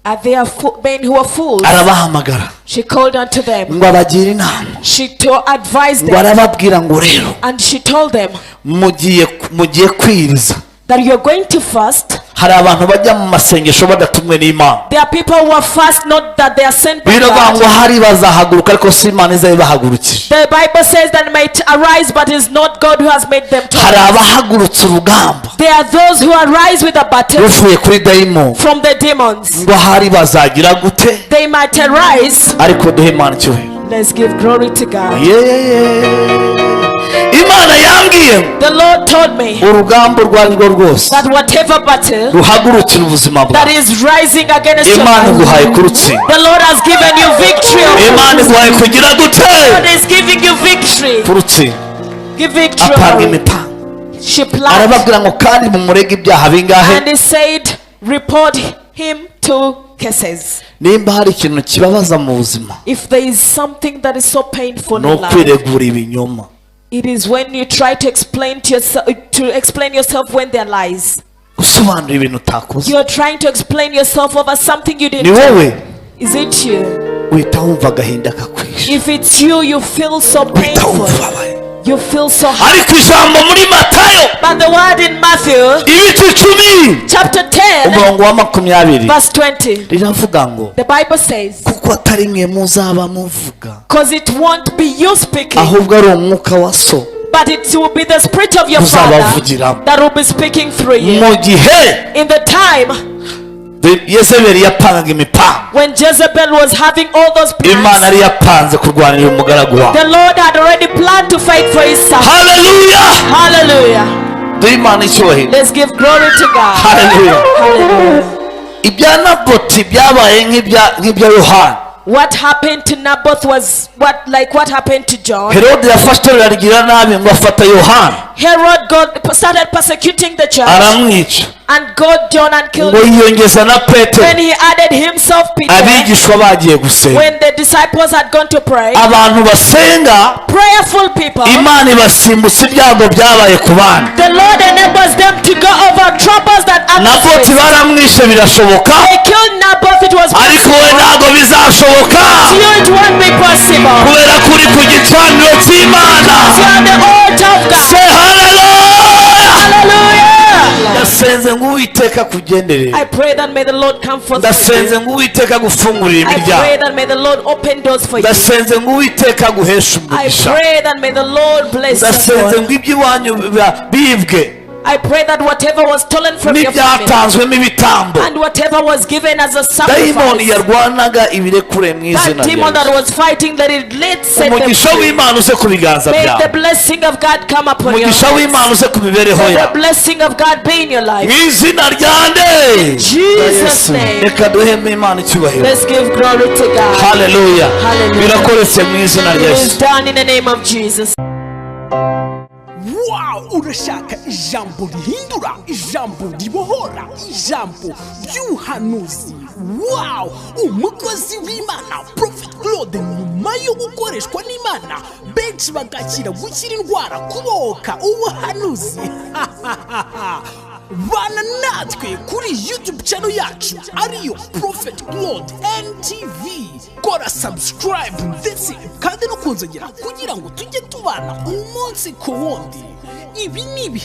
And they are men who are fools. Arabahamagara She called unto them. ngo abagire inama. She advised Ngo them. arababwira ngo rero And she told them mugiye kwiriza. that you're going to fast. hari abantu bajya mu masengesho badatumwe n'Imana. There are people who are fast, not that they are sent by biravuga ngo God. hari bazahaguruka ariko si Imana izabahagurukije. The Bible says that might arise, but it's not God who has made them hari to. abahagurutse urugamba There are those who arise with a battle ruvuye kuri dayimoni from the demons. ngo hari bazagira gute They might arise. ariko duhe Imana icyubahiro. Let's give glory to God. Imana yambwiye The Lord told me urugamba urwo ari rwo rwose that whatever battle ruhagurukira ubuzima that bwawe is rising against your Imana life, iguhaye kurutsinda. the Lord has given you victory. Imana iguhaye kugira gute God is giving you victory. kurutsinda. Give victory. apanga imipanga She planned, arababwira ngo kandi mumurege ibyaha bingahe. and he said, report him 2 cases. nimba hari ikintu kibabaza mu buzima If there is something that is so painful no in life, kwiregura ibinyoma. it is when you try to explain yourself when there are lies. gusobanura ibintu utakoze. You are trying to explain yourself over something you ni didn't do. wowe Is it you? uhita wumva agahinda kakwishe. If it's you, you feel so uhita painful. wumva ubabaye. You feel so hard. ariko ijambo muri Matayo But the word in Matthew ibice 10 chapter 10 umurongo wa 20 verse 20, riravuga ngo the Bible says, kuko atari mwe muzaba muvuga because it won't be you speaking, ahubwo ari umwuka wa so but it will be the spirit of your Father uzabavugiramo. that will be speaking through you. mu gihe In the time Yezebeli yapangaga imipanga when Jezebel was having all those Imana plans, yari yapanze kurwanira umugaragu wawe. the Lord had already planned to fight for his son. haleluya Hallelujah. duhe Imana icyubahiro. Let's give glory to God. haleluya Hallelujah. ibya Naboti byabaye nk'ibya Yohana. What happened to Naboth was what happened to John. Herode yafashe itorero arigira nabi ngo afata Yohana God started persecuting the church aramwica and got John and killed ngo him. yiyongeza na Petero. When he added himself, Peter, abigishwa bagiye gusenga. when the disciples had gone to pray, abantu basenga prayerful people, Imana ibasimbutsa ibyago byabaye ku bana. the Lord enables them to go over troubles that others Naboti faced. baramwishe birashoboka They killed Naboth, it was ariko we possible. ntabwo bizashoboka To you it won't be possible. kubera kuri ku gicaniro cy'Imana. You are the altar of God. Say hallelujah. Hallelujah. ndasenze ngo Uwiteka kugenderere. I pray that may the Lord come forth for ndasenze you. ngo Uwiteka gufungurira I imiryango. pray that may the Lord open doors for you. ndasenze ngo Uwiteka guhesha I umugisha. pray that may the Lord bless ndasenze you. ngo iby'iwanyu bibwe I pray that whatever was stolen from your family n'ibyatanzwemo ibitambo and whatever was given as a dayimoni sacrifice, yarwanaga ibirekure mu izina that demon that ryawe. was fighting, let it set them umugisha free. w'Imana uze ku biganza May the byawe. blessing of God come upon you. umugisha w'Imana uze ku mibereho May the yawe blessing of God be in your mu life. izina rya nde Jesus' name. reka duheme Imana icyubahiro. Let's give glory to God. haleluya Hallelujah. birakoretse mu izina rya It is Yesu. done in the name of Jesus. Wow, urashaka ijambo rihindura, ijambo ribohora, ijambo ry'ubuhanuzi. Wow, umukozi w'Imana Prophet Claude nyuma yo gukoreshwa n'Imana benshi bagakira gukira indwara, kubohoka, ubuhanuzi. Bana natwe kuri YouTube channel yacu ariyo Prophet Claude NTV. Kora subscribe ndetse kandi no kunzogera kugira ngo tujye tubana umunsi ku wundi. Ibi ni